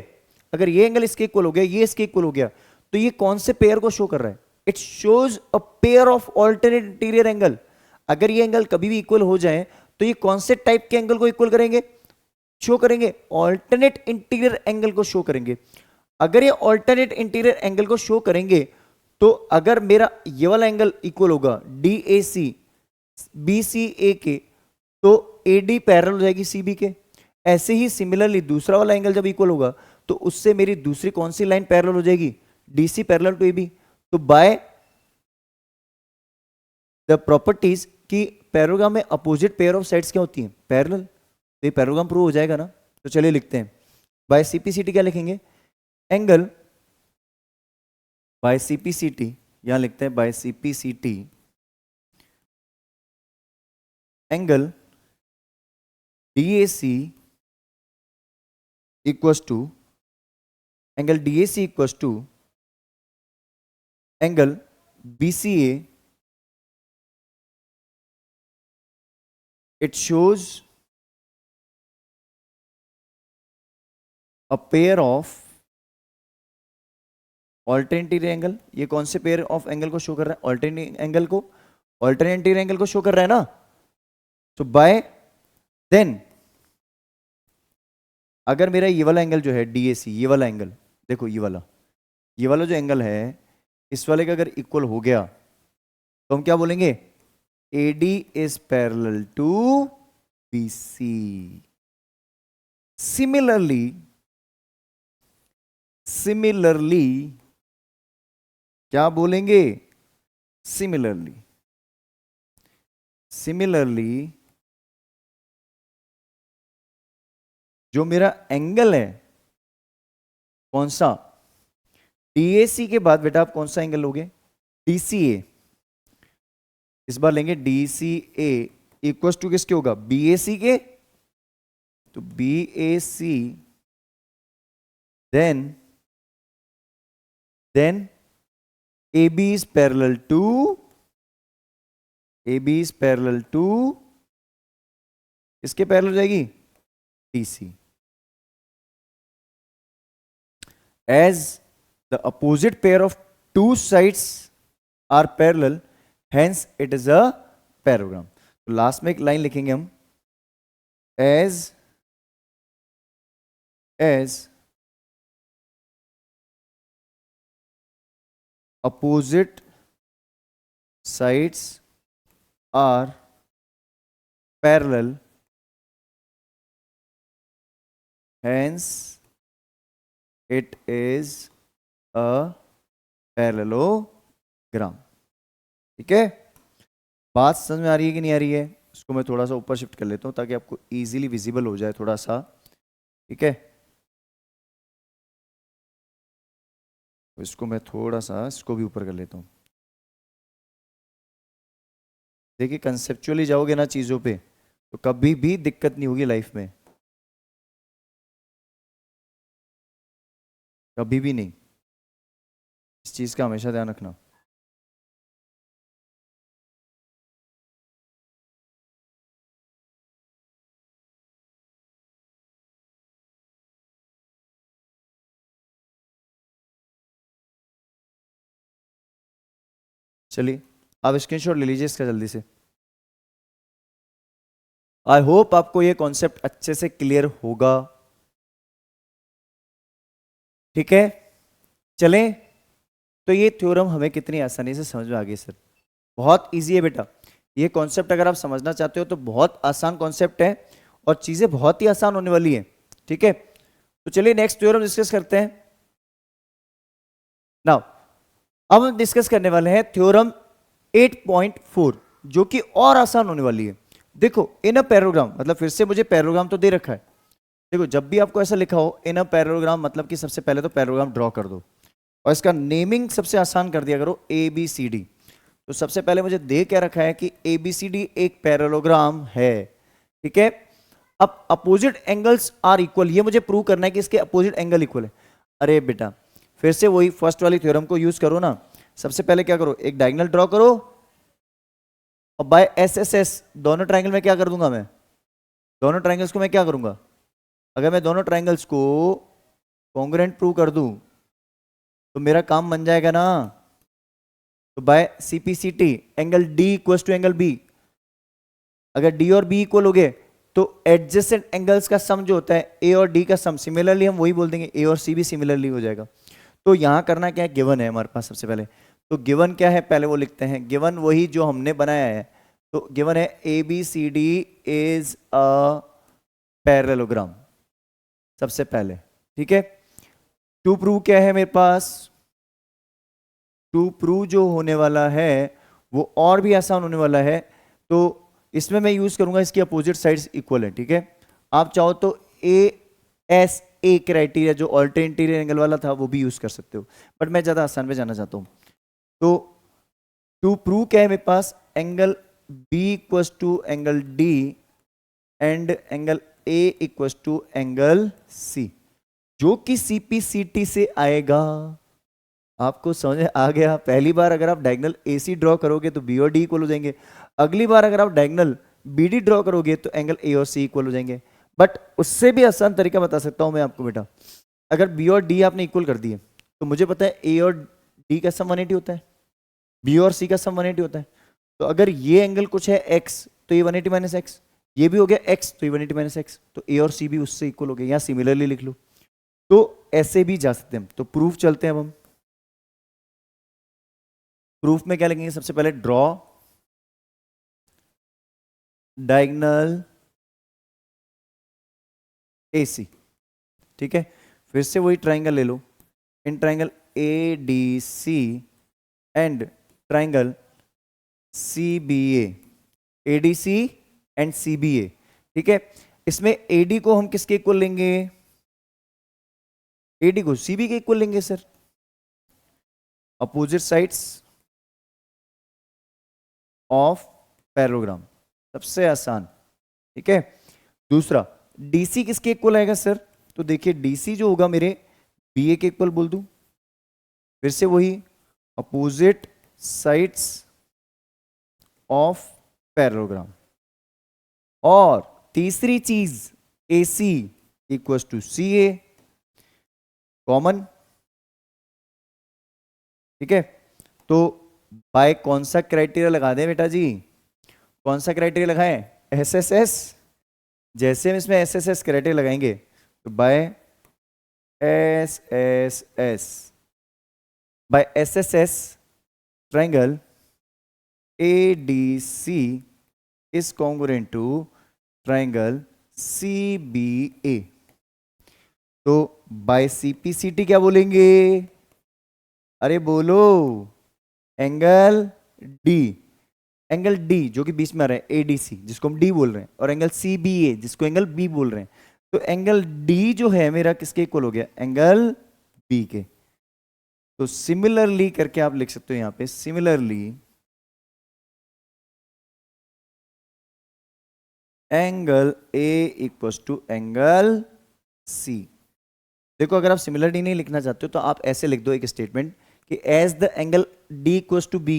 A: अगर ये एंगल इसके इक्वल हो गया, ये इसके इक्वल हो गया, तो ये कौन से पेयर को शो कर रहा है? It shows a pair of alternate interior angle. अगर ये एंगल कभी भी इक्वल हो जाए तो ये कौन से टाइप के एंगल को इक्वल करेंगे? शो करेंगे ऑल्टरनेट इंटीरियर एंगल को शो करेंगे। अगर ये ऑल्टरनेट इंटीरियर एंगल को शो करेंगे तो अगर मेरा ये वाला एंगल इक्वल होगा DAC BCA के, तो AD पैरेलल हो जाएगी CB के। ऐसे ही सिमिलरली दूसरा वाला एंगल जब इक्वल होगा तो उससे मेरी दूसरी कौन सी लाइन पैरेलल हो जाएगी? DC parallel to AB। तो बाय द प्रॉपर्टीज की पैरेललोग्राम में अपोजिट पेयर ऑफ साइड्स क्या होती हैं? पैरेलल। तो ये पैरेललोग्राम प्रूव हो जाएगा ना। तो चलिए लिखते हैं, बाय CPCT क्या लिखेंगे? एंगल बाय CPCT, यहां लिखते हैं by CPCT angle DAC equals to angle DAC equals to angle BCA। It shows a pair of alternative angle. ये कौन से पेयर ऑफ एंगल को शो कर रहा है? ऑल्टरनेटिव एंगल को, ऑल्टरनेटिव एंगल को शो कर रहा है ना। तो बाय देन अगर मेरा ये वाला एंगल जो है DAC, ये वाला एंगल देखो, ये वाला जो एंगल है इस वाले का अगर इक्वल हो गया तो हम क्या बोलेंगे? AD is parallel to BC। Similarly क्या बोलेंगे? सिमिलरली जो मेरा एंगल है कौन सा? DAC के बाद बेटा आप कौन सा एंगल लोगे? DCA। इस बार लेंगे DCA इक्वल टू किसके होगा? BAC के। तो BAC then AB is parallel to इसके पैरेलल हो जाएगी DC। As the opposite pair of two sides are parallel, hence it is a parallelogram। तो लास्ट में एक लाइन लिखेंगे हम, as opposite sides are parallel, hence it is a parallelogram। ठीक है, बात समझ में आ रही है कि नहीं आ रही है? इसको मैं थोड़ा सा ऊपर शिफ्ट कर लेता हूं ताकि आपको इजीली विजिबल हो जाए थोड़ा सा। ठीक है, तो इसको मैं थोड़ा सा इसको भी ऊपर कर लेता हूं। देखिए कंसेप्चुअली जाओगे ना चीजों पे तो कभी भी दिक्कत नहीं होगी लाइफ में, कभी भी नहीं। इस चीज का हमेशा ध्यान रखना। चलिए आप स्क्रीनशॉट ले लीजिए इसका जल्दी से। आई होप आपको ये कॉन्सेप्ट अच्छे से क्लियर होगा। ठीक है, चलें। तो ये थ्योरम हमें कितनी आसानी से समझ में आ गई सर। बहुत इजी है बेटा ये कॉन्सेप्ट, अगर आप समझना चाहते हो तो बहुत आसान कॉन्सेप्ट है और चीजें बहुत ही आसान होने वाली है। ठीक है, तो चलिए नेक्स्ट थ्योरम डिस्कस करते हैं। नाउ अब हम डिस्कस करने वाले हैं थ्योरम 8.4 जो कि और आसान होने वाली है। देखो इन अ पैराग्राम, मतलब फिर से मुझे पैराग्राम तो दे रखा है, देखो जब भी आपको ऐसा लिखा हो इन अ पैरेललोग्राम, मतलब कि सबसे पहले तो पैरेललोग्राम ड्रॉ कर दो और इसका नेमिंग सबसे आसान कर दिया करो ए बी सी डी। तो सबसे पहले मुझे दे क्या रखा है कि ए बी सी डी एक पैरेललोग्राम है, ठीक है। अब अपोजिट एंगल्स आर इक्वल, ये मुझे प्रूव करना है कि इसके अपोजिट एंगल इक्वल है। अरे बेटा फिर से वही फर्स्ट वाली थ्योरम को यूज करो ना। सबसे पहले क्या करो, एक डायगोनल ड्रॉ करो और बाय एस एस एस दोनों ट्रायंगल में क्या कर दूंगा, मैं दोनों ट्रायंगल्स को मैं क्या करूंगा, अगर मैं दोनों ट्रायंगल्स को कॉन्ग्रुएंट प्रूव कर दूं तो मेरा काम बन जाएगा ना। तो by CPCT angle D equal to angle B, अगर डी और बी इक्वल हो गए तो एडजेसेंट एंगल्स का सम जो होता है ए और डी का सम, सिमिलरली हम वही बोल देंगे ए और सी भी सिमिलरली हो जाएगा। तो यहां करना क्या है, गिवन है हमारे पास सबसे पहले, तो गिवन क्या है पहले वो लिखते हैं। गिवन वही जो हमने बनाया है, तो गिवन है A B C D is a parallelogram सबसे पहले, ठीक है। टू प्रूव क्या है मेरे पास, टू प्रूव जो होने वाला है वो और भी आसान होने वाला है। तो इसमें मैं यूज करूंगा इसकी अपोजिट साइड्स इक्वल है, ठीक है। आप चाहो तो ए एस ए क्राइटेरिया जो ऑल्टरनेट इंटीरियर एंगल वाला था वो भी यूज कर सकते हो, बट मैं ज्यादा आसान में जाना चाहता हूं। तो टू प्रूव क्या है मेरे पास, angle B equal to angle D and angle A equal to angle C, जो कि सीपीसीटी से आएगा। आपको समझ में आ गया। पहली बार अगर आप डायगोनल एसी ड्रॉ करोगे तो बी और डी इक्वल हो जाएंगे, अगली बार अगर आप डायगोनल बीडी ड्रॉ करोगे तो एंगल ए और सी इक्वल हो जाएंगे। बट उससे भी आसान तरीका बता सकता हूं मैं आपको बेटा। अगर बी और डी आपने इक्वल कर दिए तो मुझे पता है ए और डी का सम 180 होता है, बी और सी का सम 180 होता है। तो अगर ये एंगल कुछ है एक्स तो ये 180 माइनस एक्स, ये भी हो गया एक्स तो ये 180 माइनस एक्स, तो ए और सी भी उससे इक्वल हो गए, या सिमिलरली लिख लो। तो ऐसे भी जा सकते हैं। तो प्रूफ चलते हैं अब हम। प्रूफ में क्या लिखेंगे, सबसे पहले ड्रॉ डायगोनल एसी, ठीक है। फिर से वही ट्राइंगल ले लो, in triangle A D C and triangle C B A D C and C B A, ठीक है। इसमें ए डी को हम किसके इक्वल लेंगे, ए डी को सी बी के इक्वल लेंगे sir, opposite sides of parallelogram, सबसे आसान, ठीक है। दूसरा डीसी किसके इक्वल आएगा सर, तो देखिए डीसी जो होगा मेरे बी ए के इक्वल बोल दूं, फिर से वही अपोजिट साइड्स ऑफ पैरेललोग्राम। और तीसरी चीज A C equal to C A common, ठीक है। तो बाय कौन सा क्राइटेरिया लगा दें बेटा जी, कौन सा क्राइटेरिया लगाएं, एस एस एस। जैसे हम इसमें एस एस एस क्राइटेरिया लगाएंगे तो by S S S, by S S S triangle A D C is congruent to triangle C B A. तो बाय सीपीसीटी क्या बोलेंगे, अरे बोलो, एंगल डी, एंगल डी जो कि बीच में आ रहा है एडीसी जिसको हम डी बोल रहे हैं, और एंगल सी बी ए जिसको एंगल बी बोल रहे हैं। तो एंगल डी जो है मेरा किसके इक्वल हो गया, एंगल बी के। तो सिमिलरली करके आप लिख सकते हो यहां पे, similarly angle A equal to angle C. देखो अगर आप सिमिलरली नहीं लिखना चाहते हो तो आप ऐसे लिख दो एक स्टेटमेंट कि as the angle D equals to B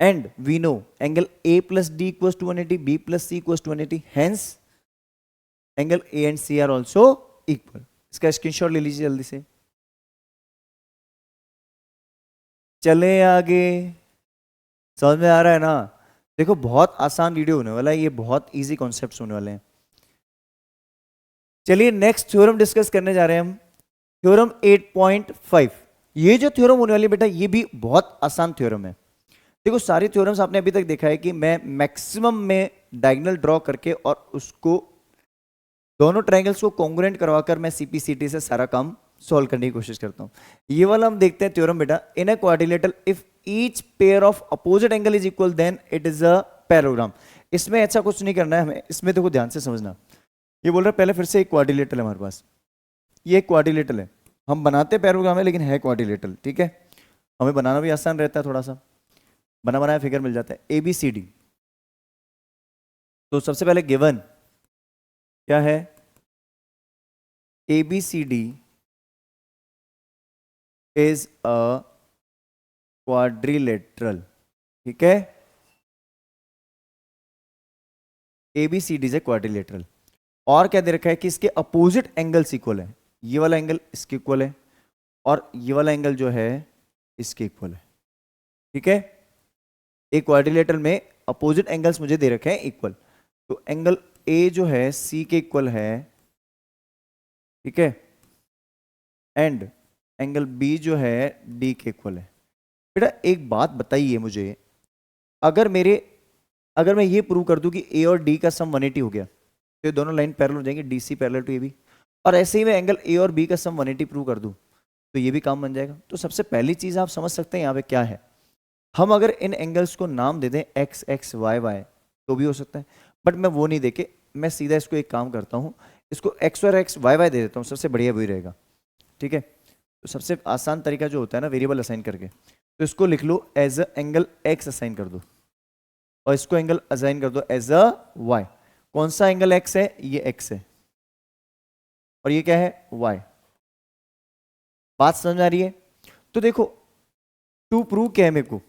A: and we know angle A plus D equals to 180, B plus C equals to 180, hence angle A and C are also equal. इसका स्क्रीनशॉट ले लीजिए जल्दी से। चले आगे, समझ में आ रहा है ना। देखो बहुत आसान वीडियो होने वाला है, ये बहुत इजी कॉन्सेप्ट्स होने वाले हैं। चलिए नेक्स्ट थ्योरम डिस्कस करने जा रहे हैं हम, थ्योरम 8.5। ये जो थ्योरम होने वाली है बेटा ये भी बहुत आसान थ्योरम है। देखो सारे थ्योरम्स आपने अभी तक देखा है कि मैं मैक्सिमम में डायगोनल ड्रॉ करके और उसको दोनों ट्रायंगल्स को कॉन्ग्रुएंट करवाकर मैं सीपीसीटी से सारा काम सॉल्व करने की कोशिश करता हूं। ये वाला हम देखते हैं थ्योरम बेटा, in a quadrilateral if each pair of opposite angle is equal then it is a parallelogram. इसमें ऐसा कुछ नहीं करना है हमें, इसमें देखो ध्यान से समझना। ये बोल रहा है पहले फिर से एक क्वाड्रिलेटरल है हमारे पास, ये एक क्वाड्रिलेटरल है, हम बनाते पैरेललोग्राम है लेकिन है क्वाड्रिलेटरल, ठीक है, हमें बनाना भी आसान रहता है, थोड़ा सा बना बनाया फिगर मिल जाता है। ए बी सी डी, तो सबसे पहले गिवन क्या है, A B C D is a quadrilateral, ठीक है, A B C D is a quadrilateral. और क्या दे रखा है कि इसके अपोजिट एंगल्स इक्वल है, ये वाला एंगल इसके इक्वल है और ये वाला एंगल जो है इसके इक्वल है, ठीक है। एक क्वाड्रिलेटरल में अपोजिट एंगल्स मुझे दे रखे हैं इक्वल, तो एंगल ए जो है सी के इक्वल है, ठीक है, एंड एंगल बी जो है डी के इक्वल है। बेटा एक बात बताइए मुझे, अगर मैं ये प्रूव कर दूं कि ए और डी का सम 180 हो गया तो ये दोनों लाइन पैरेलल हो जाएंगे, D C parallel to A B, और ऐसे ही मैं एंगल ए और बी का सम 180 प्रूव कर दूं तो ये भी काम बन जाएगा। तो सबसे पहली चीज आप समझ सकते हैं यहाँ पे क्या है, हम अगर इन एंगल्स को नाम दे दें एक्स एक्स वाई वाई तो भी हो सकता है, बट मैं वो नहीं देके मैं सीधा इसको एक काम करता हूँ, इसको एक्स और एक्स वाई वाई दे देता हूँ, सबसे बढ़िया वही रहेगा, ठीक है। तो सबसे आसान तरीका जो होता है ना वेरिएबल असाइन करके, तो इसको लिख लो as a angle x assign कर दो और इसको एंगल असाइन कर दो एज अ वाई। कौन सा एंगल एक्स है, ये एक्स है और ये क्या है वाई। बात समझ आ रही है। तो देखो टू प्रूव क्या है मेरे को,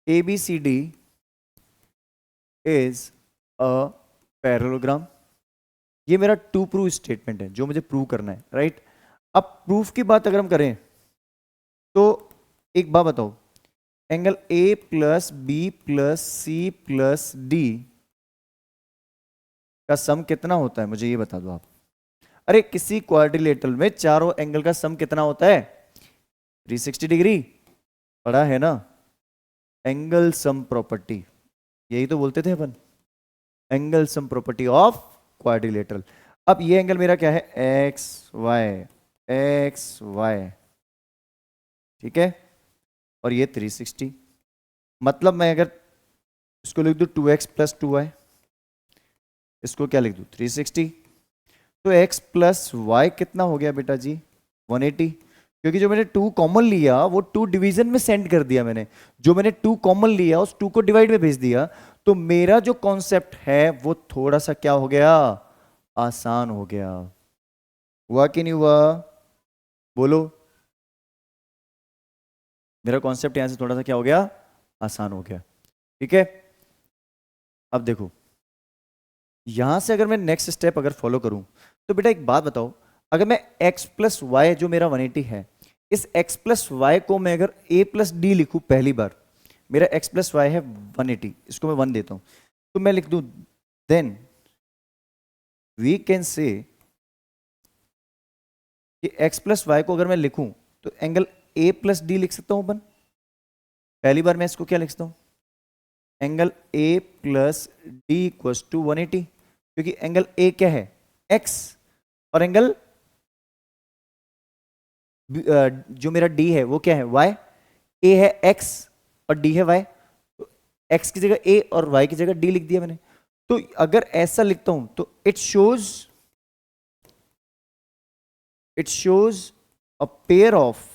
A: A B C D is a parallelogram, ये मेरा टू प्रूव स्टेटमेंट है जो मुझे प्रूव करना है, राइट। अब प्रूफ की बात अगर हम करें तो एक बात बताओ, angle A plus B plus C plus D का सम कितना होता है, मुझे ये बता दो आप। अरे किसी क्वाड्रिलेटरल में चारों एंगल का सम कितना होता है, 360 डिग्री, पढ़ा है ना, एंगल सम प्रॉपर्टी, यही तो बोलते थे अपन, angle sum property of quadrilateral. अब ये एंगल मेरा क्या है, एक्स वाई, ठीक है, और ये 360, मतलब मैं अगर इसको लिख दूं 2x प्लस 2y, इसको क्या लिख दूं 360, तो x प्लस वाई कितना हो गया बेटा जी 180, क्योंकि जो मैंने 2 कॉमन लिया वो 2 डिवीजन में सेंड कर दिया मैंने, जो मैंने 2 कॉमन लिया उस 2 को डिवाइड में भेज दिया, तो मेरा जो कॉन्सेप्ट है वो थोड़ा सा क्या हो गया, आसान हो गया। हुआ कि नहीं हुआ, बोलो। मेरा कॉन्सेप्ट यहां से थोड़ा सा क्या हो गया, आसान हो गया, ठीक है। अब देखो यहां से अगर मैं नेक्स्ट स्टेप अगर फॉलो करूं तो बेटा एक बात बताओ, अगर मैं x प्लस वाई जो मेरा 180 है, इस x प्लस वाई को मैं अगर a प्लस डी लिखूं, पहली बार मेरा x प्लस वाई है 180, इसको मैं 1 देता हूं, तो मैं लिख दूं देन वी कैन से कि x प्लस वाई को अगर मैं लिखूं तो एंगल a प्लस डी लिख सकता हूं अपन, पहली बार मैं इसको क्या लिख सकता हूं, angle a plus D equals to 180, क्योंकि एंगल a क्या है x और एंगल जो मेरा d है वो क्या है y, a है x और d है y, तो x की जगह a और y की जगह d लिख दिया मैंने। तो अगर ऐसा लिखता हूं तो it shows a pair of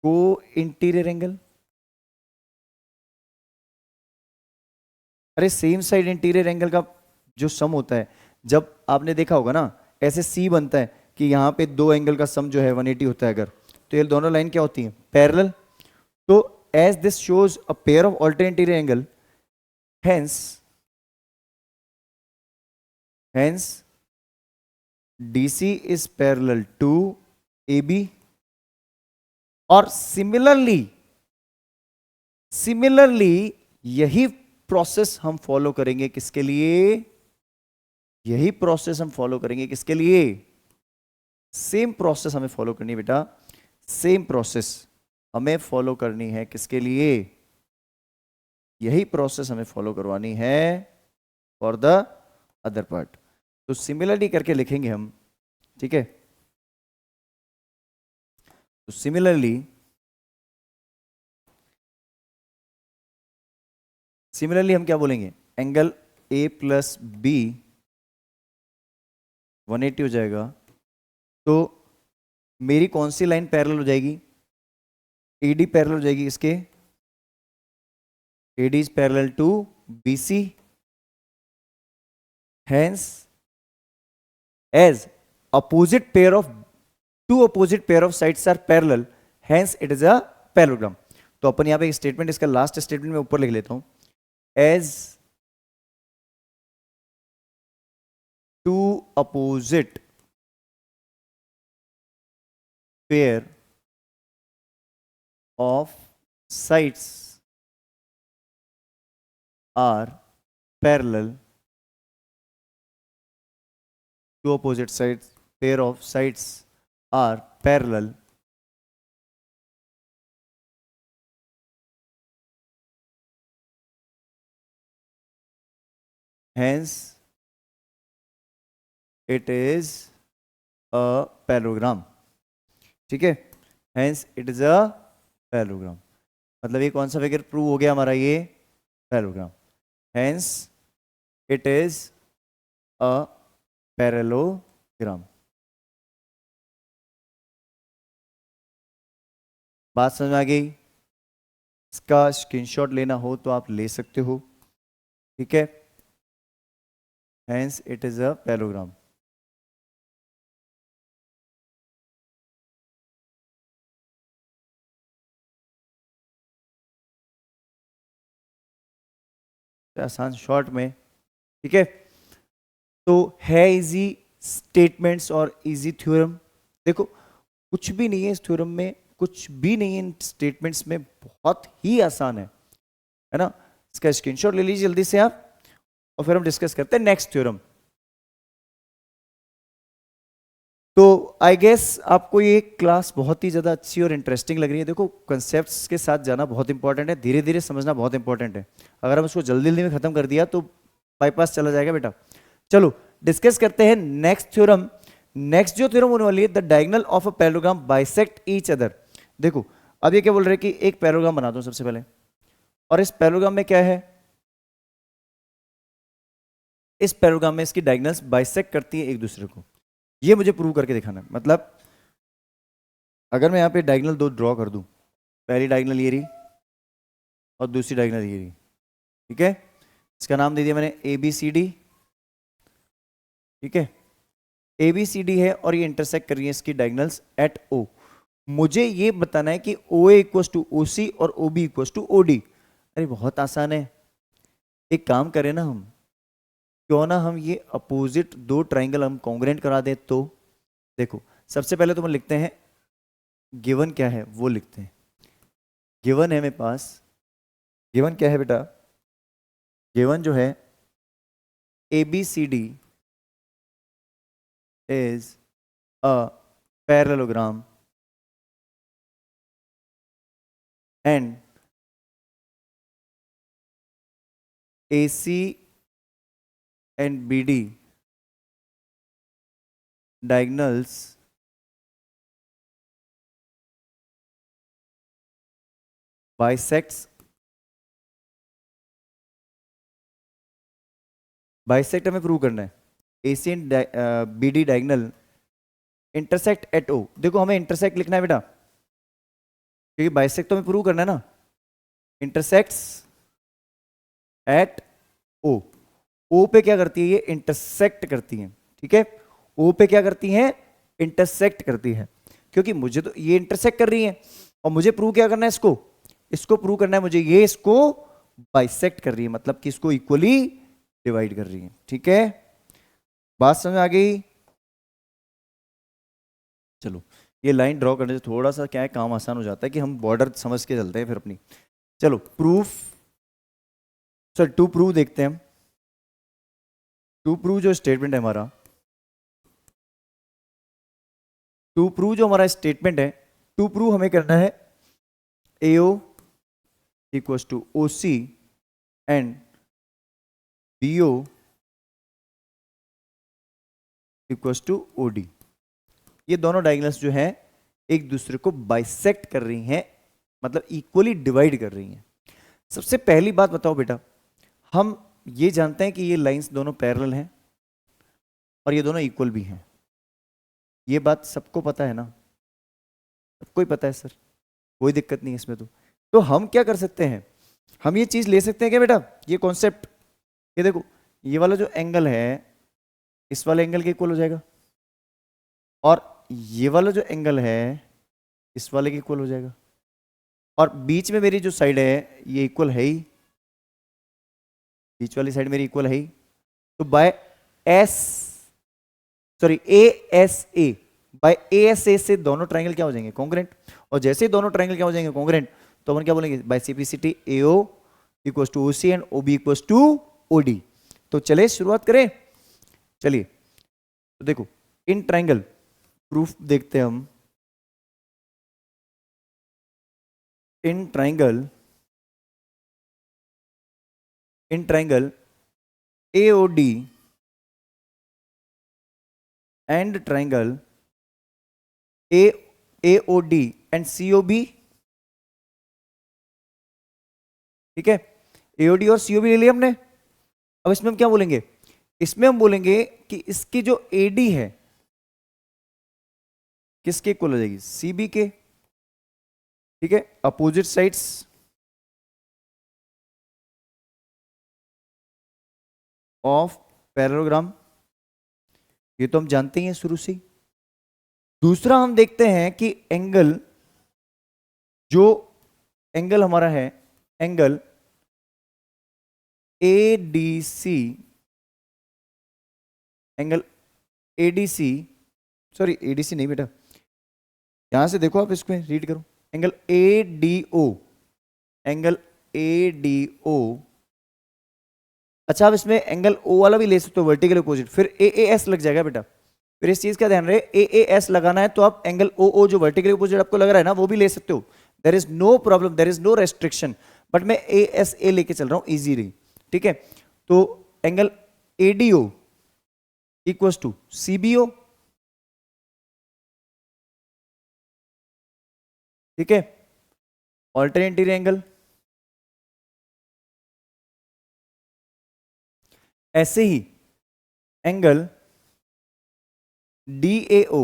A: को इंटीरियर एंगल, अरे सेम साइड इंटीरियर एंगल का जो सम होता है, जब आपने देखा होगा ना ऐसे सी बनता है कि यहाँ पे दो एंगल का सम जो है 180 होता है, अगर तो ये दोनों लाइन क्या होती हैं पैरेलल, तो as this shows a pair of alternate interior angle, hence DC is parallel to AB, और सिमिलरली यही प्रोसेस हम फॉलो करेंगे किसके लिए, यही प्रोसेस हम फॉलो करेंगे किसके लिए, सेम प्रोसेस हमें फॉलो करनी है बेटा, सेम प्रोसेस हमें फॉलो करनी है किसके लिए, यही प्रोसेस हमें फॉलो करवानी है फॉर द अदर पार्ट। तो सिमिलरली करके लिखेंगे हम, ठीक है। तो सिमिलरली हम क्या बोलेंगे, एंगल ए प्लस बी 180 हो जाएगा। तो मेरी कौन सी लाइन पैरेलल हो जाएगी, AD पैरेलल हो जाएगी इसके, AD is parallel to BC, hence as opposite pair of two opposite pair of sides are parallel, hence it is a parallelogram। तो अपन यहां पे एक स्टेटमेंट, इसका लास्ट स्टेटमेंट मैं ऊपर लिख लेता हूं, as two opposite pair of sides are parallel, two opposite sides, pair of sides are parallel, hence it is a parallelogram। ठीक है, hence it is a parallelogram। मतलब ये कौन सा फिगर प्रूव हो गया हमारा, ये parallelogram, hence it is a parallelogram। बात समझ में आ गई? इसका स्क्रीनशॉट लेना हो तो आप ले सकते हो, ठीक है। hence it is a parallelogram। आसान शॉर्ट में, ठीक है। तो है इजी स्टेटमेंट्स और इजी थ्योरम। देखो कुछ भी नहीं है इस थ्योरम में, कुछ भी नहीं है इन स्टेटमेंट्स में, बहुत ही आसान है ना। इसका स्क्रीनशॉट ले लीजिए जल्दी से आप, और फिर हम डिस्कस करते हैं नेक्स्ट थ्योरम। तो आई गेस आपको ये क्लास बहुत ही ज़्यादा अच्छी और इंटरेस्टिंग लग रही है। देखो कंसेप्ट्स के साथ जाना बहुत इंपॉर्टेंट है, धीरे धीरे समझना बहुत इंपॉर्टेंट है। अगर हम उसको जल्दी जल्दी में खत्म कर दिया तो बाईपास चला जाएगा बेटा। चलो डिस्कस करते हैं नेक्स्ट थ्योरम। नेक्स्ट जो थ्योरम होने वाली है, the diagonal of a parallelogram bisect each other. देखो अब ये क्या बोल रहे हैं कि एक पैरेललोग्राम बना दो सबसे पहले, और इस पैरेललोग्राम में क्या है, इस पैरेललोग्राम में इसकी डायगोनल्स बाइसेक्ट करती है एक दूसरे को। ये मुझे प्रूव करके दिखाना है। मतलब अगर मैं यहाँ पे डायगोनल दो ड्रॉ कर दूं, पहली डायगोनल ये रही और दूसरी डायगोनल ये रही, ठीक है। इसका नाम दे दिया मैंने ABCD, ठीक है। ABCD है और ये इंटरसेक्ट कर रही है इसकी डायगोनल्स एट O। मुझे ये बताना है कि OA इक्वल टू OC और OB इक्वल टू OD। अरे बहुत आसान है, एक काम करें ना हम, क्यों ना हम ये अपोजिट दो ट्राइंगल हम कॉन्ग्रुएंट करा दें। तो देखो सबसे पहले तो हम लिखते हैं गिवन क्या है वो लिखते हैं। गिवन है मेरे पास, गिवन क्या है बेटा, गिवन जो है ABCD is a parallelogram and AC and BD diagonals bisects, bisect हमें प्रूव करना है। AC and BD diagonal intersect at O। देखो हमें इंटरसेक्ट लिखना है बेटा, क्योंकि बाइसेक्ट तो हमें प्रूव करना है ना। Intersects eight O। O पे क्या करती है, ये इंटरसेक्ट करती है, ठीक है। O पे क्या करती है, इंटरसेक्ट करती है। क्योंकि मुझे तो ये इंटरसेक्ट कर रही है और मुझे प्रूव क्या करना है, इसको इसको प्रूव करना है मुझे, ये इसको बाइसेक्ट कर रही है, मतलब कि इसको इक्वली डिवाइड कर रही है, ठीक है। बात समझ आ गई? चलो ये लाइन ड्रॉ करने से थोड़ा सा क्या है, काम आसान हो जाता है कि हम बॉर्डर समझ के चलते हैं फिर अपनी। चलो प्रूफ, सर टू प्रूव देखते हैं हम। टू प्रूव जो स्टेटमेंट है हमारा, टू प्रूव जो हमारा स्टेटमेंट है, टू प्रूव हमें करना है AO equals to OC and BO equals to OD। ये दोनों डायगोनल्स जो हैं एक दूसरे को बाइसेक्ट कर रही हैं, मतलब इक्वली डिवाइड कर रही हैं। सबसे पहली बात बताओ बेटा, हम ये जानते हैं कि ये लाइंस दोनों पैरेलल हैं और ये दोनों इक्वल भी हैं। ये बात सबको पता है ना, सबको ही पता है सर, कोई दिक्कत नहीं है इसमें। तो हम क्या कर सकते हैं, हम ये चीज ले सकते हैं क्या बेटा, ये कॉन्सेप्ट, ये देखो ये वाला जो एंगल है इस वाले एंगल के इक्वल हो जाएगा, और ये वाला जो एंगल है इस वाले के इक्वल हो जाएगा, और बीच में मेरी जो साइड है ये इक्वल है ही, बीच वाली साइड मेरी इक्वल है ही। तो by S sorry A S A, by A S A से दोनों ट्राइंगल क्या हो जाएंगे, कॉन्ग्रेंट। और जैसे ही दोनों ट्राइंगल क्या हो जाएंगे, कॉन्ग्रेंट, तो अपन क्या बोलेंगे, by simplicity AO equals to OC and OB equals to OD. तो चले शुरुआत करें, चलिए। तो देखो इन ट्राइंगल प्रूफ देखते हैं हम। In triangle AOD and triangle AOD and COB, ठीक है, AOD और COB ले लिया हमने। अब इसमें हम क्या बोलेंगे, इसमें हम बोलेंगे कि इसकी जो AD है किसके इक्वल हो जाएगी, CB के, ठीक है, अपोजिट साइड्स ऑफ पैरेललोग्राम, ये तो हम जानते ही हैं शुरू से। दूसरा हम देखते हैं कि एंगल, जो एंगल हमारा है angle ADC, angle ADC, sorry ADC नहीं बेटा, यहां से देखो आप इसको रीड करो, एंगल ADO, एंगल ADO। अच्छा आप इसमें एंगल O वाला भी ले सकते हो, वर्टिकल अपोजिट, फिर AAS लग जाएगा बेटा। फिर इस चीज का ध्यान रहे, AAS लगाना है तो आप एंगल OO जो वर्टिकल अपोजिट आपको लग रहा है ना वो भी ले सकते हो, there is no problem, there is no restriction, but मैं ASA लेके चल रहा हूं इजी रही, ठीक है। तो angle ADO equals to CBO, ठीक है, ऑल्टरनेट इंटीरियर एंगल। ऐसे ही एंगल DAO,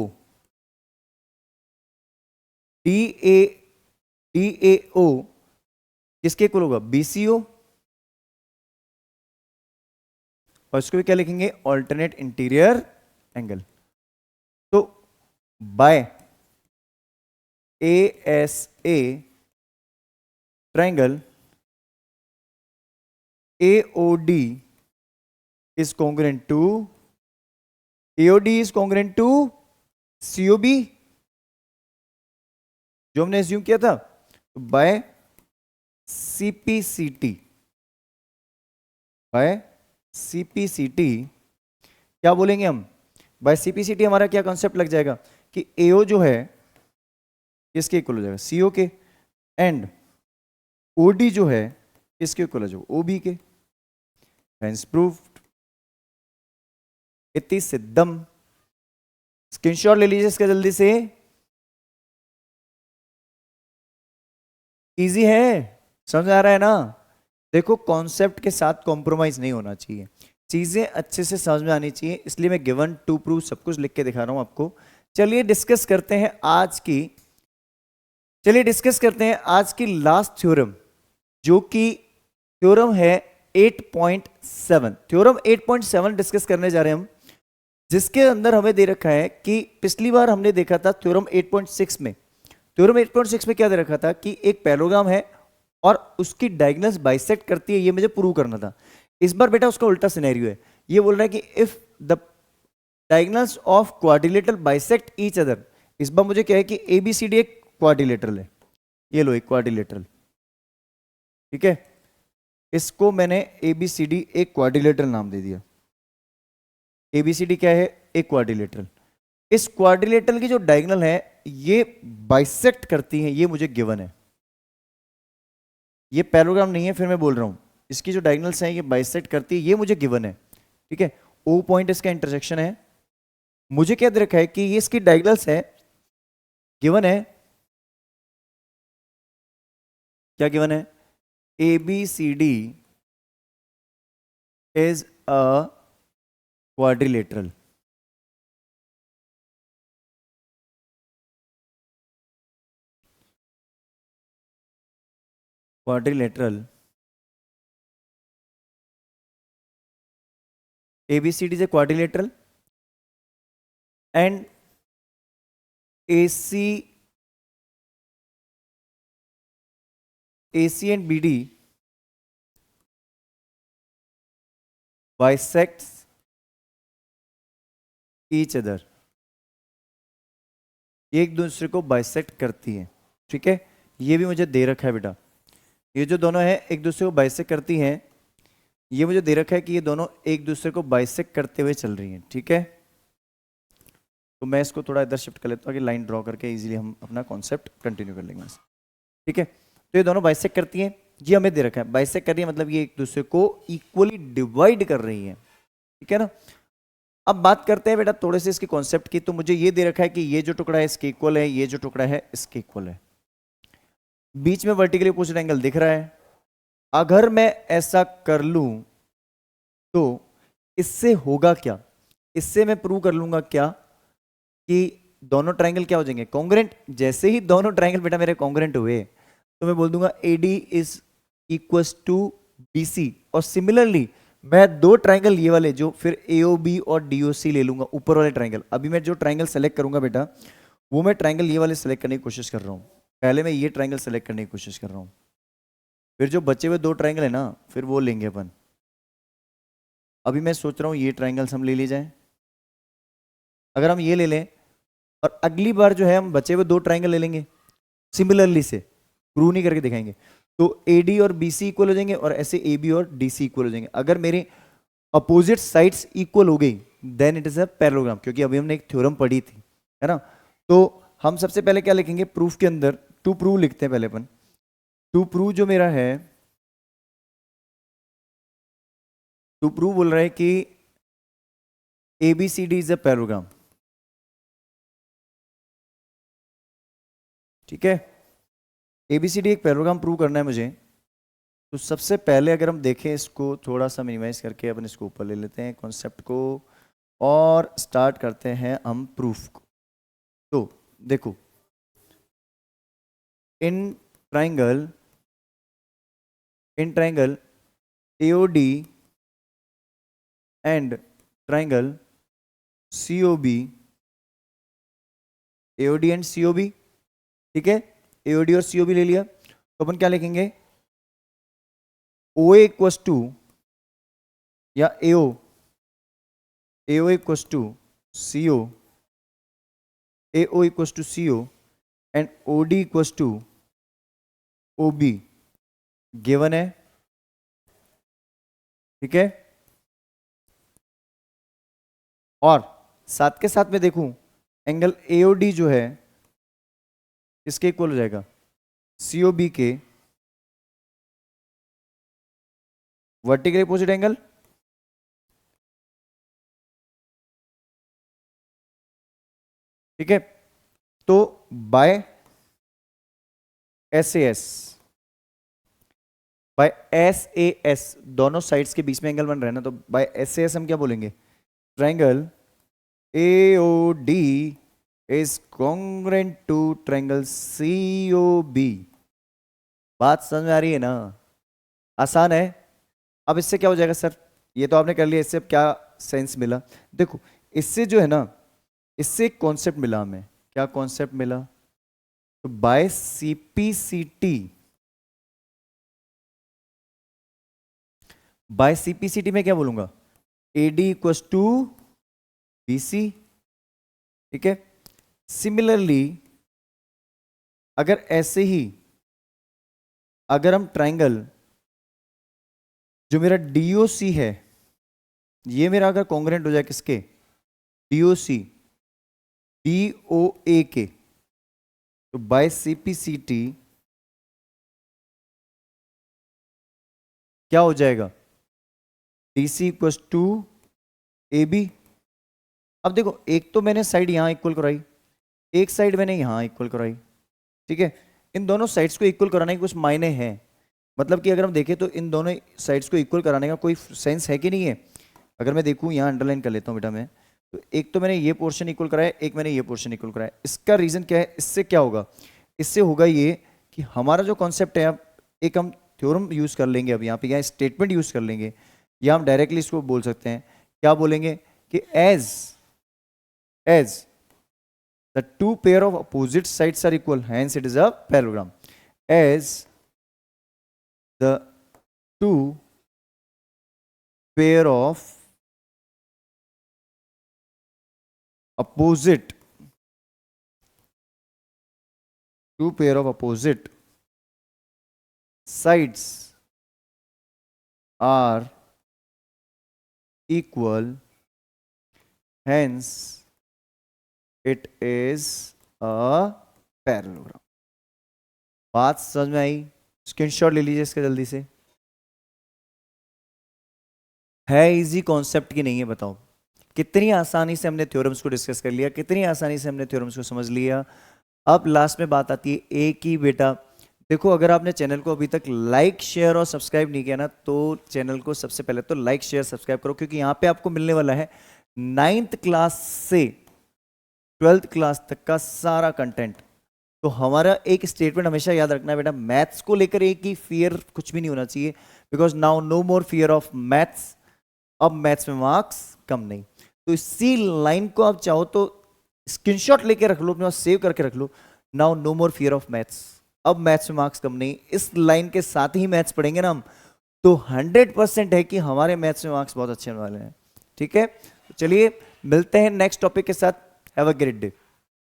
A: DAO किसके इक्वल होगा, BCO, और इसको भी क्या लिखेंगे, ऑल्टरनेट इंटीरियर एंगल। तो by ASA triangle AOD is congruent to AOD is congruent to COB, जो हमने एज्यूम किया था, बाय CPCT, बाय CPCT क्या बोलेंगे हम, बाय CPCT हमारा क्या कॉन्सेप्ट लग जाएगा कि AO जो है किसके इक्वल हो जाएगा, CO के, एंड OD जो है किसके इक्वल हो जाएगा, OB के। हेंस प्रूव्ड, इतनी सिद्धम। स्क्रीनशॉट ले लीजिए इसका जल्दी से, इजी है, समझ आ रहा है ना। देखो कॉन्सेप्ट के साथ कॉम्प्रोमाइज नहीं होना चाहिए, चीजें अच्छे से समझ में आनी चाहिए, इसलिए मैं गिवन टू प्रूव सब कुछ लिख के दिखा रहा हूं आपको। चलिए डिस्कस करते हैं आज की लास्ट थ्योरम, जो कि थ्योरम है 8.7। थ्योरम 8.7 डिस्कस करने जा रहे हैं हम, जिसके अंदर हमें दे रखा है कि पिछली बार हमने देखा था थ्योरम 8.6 में। थ्योरम 8.6 में क्या दे रखा था कि एक पैरेललोग्राम है और उसकी डायगोनल्स बाइसेक्ट करती है, ये मुझे प्रूव करना था। इस बार बेटा उसका उल्टा सिनेरियो है, ये बोल रहा है कि if the diagonals of quadrilateral bisect each other. इस बार मुझे क्या है कि ABCD एक क्वाड्रिलेटरल है, ये लो एक क्वाड्रिलेटरल, ठीक है, इसको मैंने ABCD एक क्वाड्रिलेटरल नाम दे दिया। ABCD क्या है, एक क्वाड्रिलेटरल। इस क्वाड्रिलेटरल की जो डायगोनल है ये बाइसेक्ट करती है, ये मुझे गिवन है, ये पैरेललोग्राम नहीं है, फिर मैं बोल रहा हूं इसकी जो डायगोनल्स हैं ये बाइसेक्ट करती है, ये मुझे गिवन है, ठीक है। O पॉइंट इसका इंटरसेक्शन है, मुझे क्या दे रखा है कि ये इसकी डायगोनल्स है, गिवन है, क्या गिवन है, ABCD is a quadrilateral. Quadrilateral. ABCD is a quadrilateral, and AC and BD bisects each other. ये एक दूसरे को बाइसेक्ट करती है, ठीक है। ये भी मुझे दे रखा है बेटा, ये जो दोनों है एक दूसरे को बाइसेक्ट करती हैं, ये मुझे दे रखा है कि ये दोनों एक दूसरे को बाइसेक्ट करते हुए चल रही हैं, ठीक है। तो मैं इसको थोड़ा इधर शिफ्ट कर लेता हूँ कि लाइन ड्रॉ करके इजीली हम अपना कॉन्सेप्ट कंटिन्यू कर लेंगे, ठीक है। तो ये दोनों बाइसेक्ट करती हैं, ये हमें दे रखा है, बाइसेक्ट कर रही है मतलब ये एक दूसरे को इक्वली डिवाइड कर रही है, ठीक है ना। अब बात करते हैं बेटा थोड़े से इसके कॉन्सेप्ट की। तो मुझे ये दे रखा है कि ये जो टुकड़ा है इसके इक्वल है, ये जो टुकड़ा है इसके इक्वल है, बीच में वर्टिकली अपोजिट एंगल दिख रहा है। अगर मैं ऐसा कर लूं तो इससे होगा क्या, इससे मैं प्रूव कर लूंगा क्या कि दोनों ट्रायंगल क्या हो जाएंगे, कॉन्ग्रुएंट। जैसे ही दोनों ट्रायंगल बेटा मेरे कॉन्ग्रुएंट हुए तो मैं बोल दूंगा AD is equals to BC। और सिमिलरली मैं दो ट्रायंगल ये वाले जो फिर AOB और DOC ले लूंगा, ऊपर वाले ट्रायंगल। अभी मैं जो ट्रायंगल सेलेक्ट करूंगा बेटा वो मैं ट्रायंगल ये वाले सेलेक्ट करने की कोशिश कर रहा हूं। पहले मैं ये ट्रायंगल सेलेक्ट करने की कोशिश कर रहा हूं, फिर जो बचे हुए दो ट्रायंगल है ना फिर वो लेंगे अपन। अभी मैं सोच रहा हूं ये ट्रायंगल्स हम ले ली जाए, अगर हम ये ले लें और अगली बार जो है हम बचे हुए दो ट्रायंगल ले लेंगे सिमिलरली से, प्रूव नहीं करके दिखाएंगे। तो AD और BC इक्वल हो जाएंगे और ऐसे AB और DC इक्वल हो जाएंगे। अगर मेरे अपोजिट साइड्स इक्वल हो गई then it is a parallelogram, क्योंकि अभी हमने एक थ्योरम पढ़ी थी, है ना। तो हम सबसे पहले क्या लिखेंगे प्रूफ के अंदर, टू प्रूव लिखते हैं पहले अपन। टू प्रूव जो मेरा है, टू प्रूव बोल रहा है कि ABCD इज अ पैरेललोग्राम, ठीक है। ABCD एक पैरेललोग्राम प्रूव करना है मुझे। तो सबसे पहले अगर हम देखें इसको थोड़ा सा मिनिमाइज करके अपन इसको ऊपर ले लेते हैं कॉन्सेप्ट को और स्टार्ट करते हैं हम प्रूफ को। तो देखो in triangle AOD and triangle COB, AOD and COB, ठीक है। AOD और COB ले लिया तो अपन क्या लिखेंगे OA इक्वस टू या AO equals to CO, AO equals to CO and OD equals to OB given है, ठीक है। और साथ के साथ में देखूं एंगल AOD जो है इसके इक्वल हो जाएगा COB के वर्टिकल अपोजिट एंगल, ठीक है। तो बाय SAS दोनों साइड्स के बीच में एंगल बन रहा है ना, तो बाय SAS हम क्या बोलेंगे triangle AOD is congruent to triangle COB। बात समझ में आ रही है ना, आसान है। अब इससे क्या हो जाएगा सर, ये तो आपने कर लिया, इससे अब क्या सेंस मिला, देखो इससे जो है ना इससे एक कॉन्सेप्ट मिला हमें। क्या कॉन्सेप्ट मिला, तो बाय CPCT में क्या बोलूंगा AD इक्वस टू BC, ठीक है। सिमिलरली अगर ऐसे ही अगर हम ट्रायंगल जो मेरा DOC है ये मेरा अगर कॉन्ग्रुएंट हो जाए किसके DOC DOA के, तो बाय CPCT क्या हो जाएगा DC इक्वस टू AB। अब देखो एक तो मैंने साइड यहां इक्वल कराई, एक साइड मैंने यहां इक्वल कराई, ठीक है। इन दोनों साइड्स को इक्वल कराने के कुछ मायने हैं। मतलब कि अगर हम देखें तो इन दोनों साइड्स को इक्वल कराने का कोई सेंस है कि नहीं है? अगर मैं देखूं, यहाँ अंडरलाइन कर लेता हूँ बेटा मैं, तो एक तो मैंने ये पोर्शन इक्वल कराया, एक मैंने ये पोर्शन इक्वल कराया। इसका रीजन क्या है? इससे क्या होगा? इससे होगा ये कि हमारा जो कॉन्सेप्ट है, अब एक हम थ्योरम यूज कर लेंगे, अब यहाँ पे या स्टेटमेंट यूज कर लेंगे, या हम डायरेक्टली इसको बोल सकते हैं, क्या बोलेंगे कि as the two pair of opposite sides are equal, hence it is a parallelogram. As the two pair of opposite sides are equal, hence it is a parallelogram। बात समझ में आई? स्क्रीनशॉट ले लीजिए इसका जल्दी से। है इजी कॉन्सेप्ट की नहीं है? बताओ कितनी आसानी से हमने थ्योरम्स को डिस्कस कर लिया, कितनी आसानी से हमने थ्योरम्स को समझ लिया। अब लास्ट में बात आती है एक ही बेटा, देखो अगर आपने चैनल को अभी तक लाइक शेयर और सब्सक्राइब नहीं किया ना, तो चैनल को सबसे पहले तो लाइक शेयर सब्सक्राइब करो, क्योंकि यहाँ पे आपको मिलने वाला है 9th क्लास से 12th क्लास तक का सारा कंटेंट। तो हमारा एक स्टेटमेंट हमेशा याद रखना है बेटा, मैथ्स को लेकर एक ही फियर कुछ भी नहीं होना चाहिए, because now no more fear of maths. अब मैथ्स में मार्क्स कम नहीं। तो इसी लाइन को आप चाहो तो स्क्रीनशॉट लेके रख लो, अपने पास सेव करके रख लो। Now no more fear of maths, अब मैथ्स में मार्क्स कम नहीं। इस लाइन के साथ ही मैथ्स पढ़ेंगे ना हम, तो 100% है कि हमारे मैथ्स में मार्क्स बहुत अच्छे होने वाले हैं। ठीक है, तो चलिए मिलते हैं नेक्स्ट टॉपिक के साथ। Have a great day.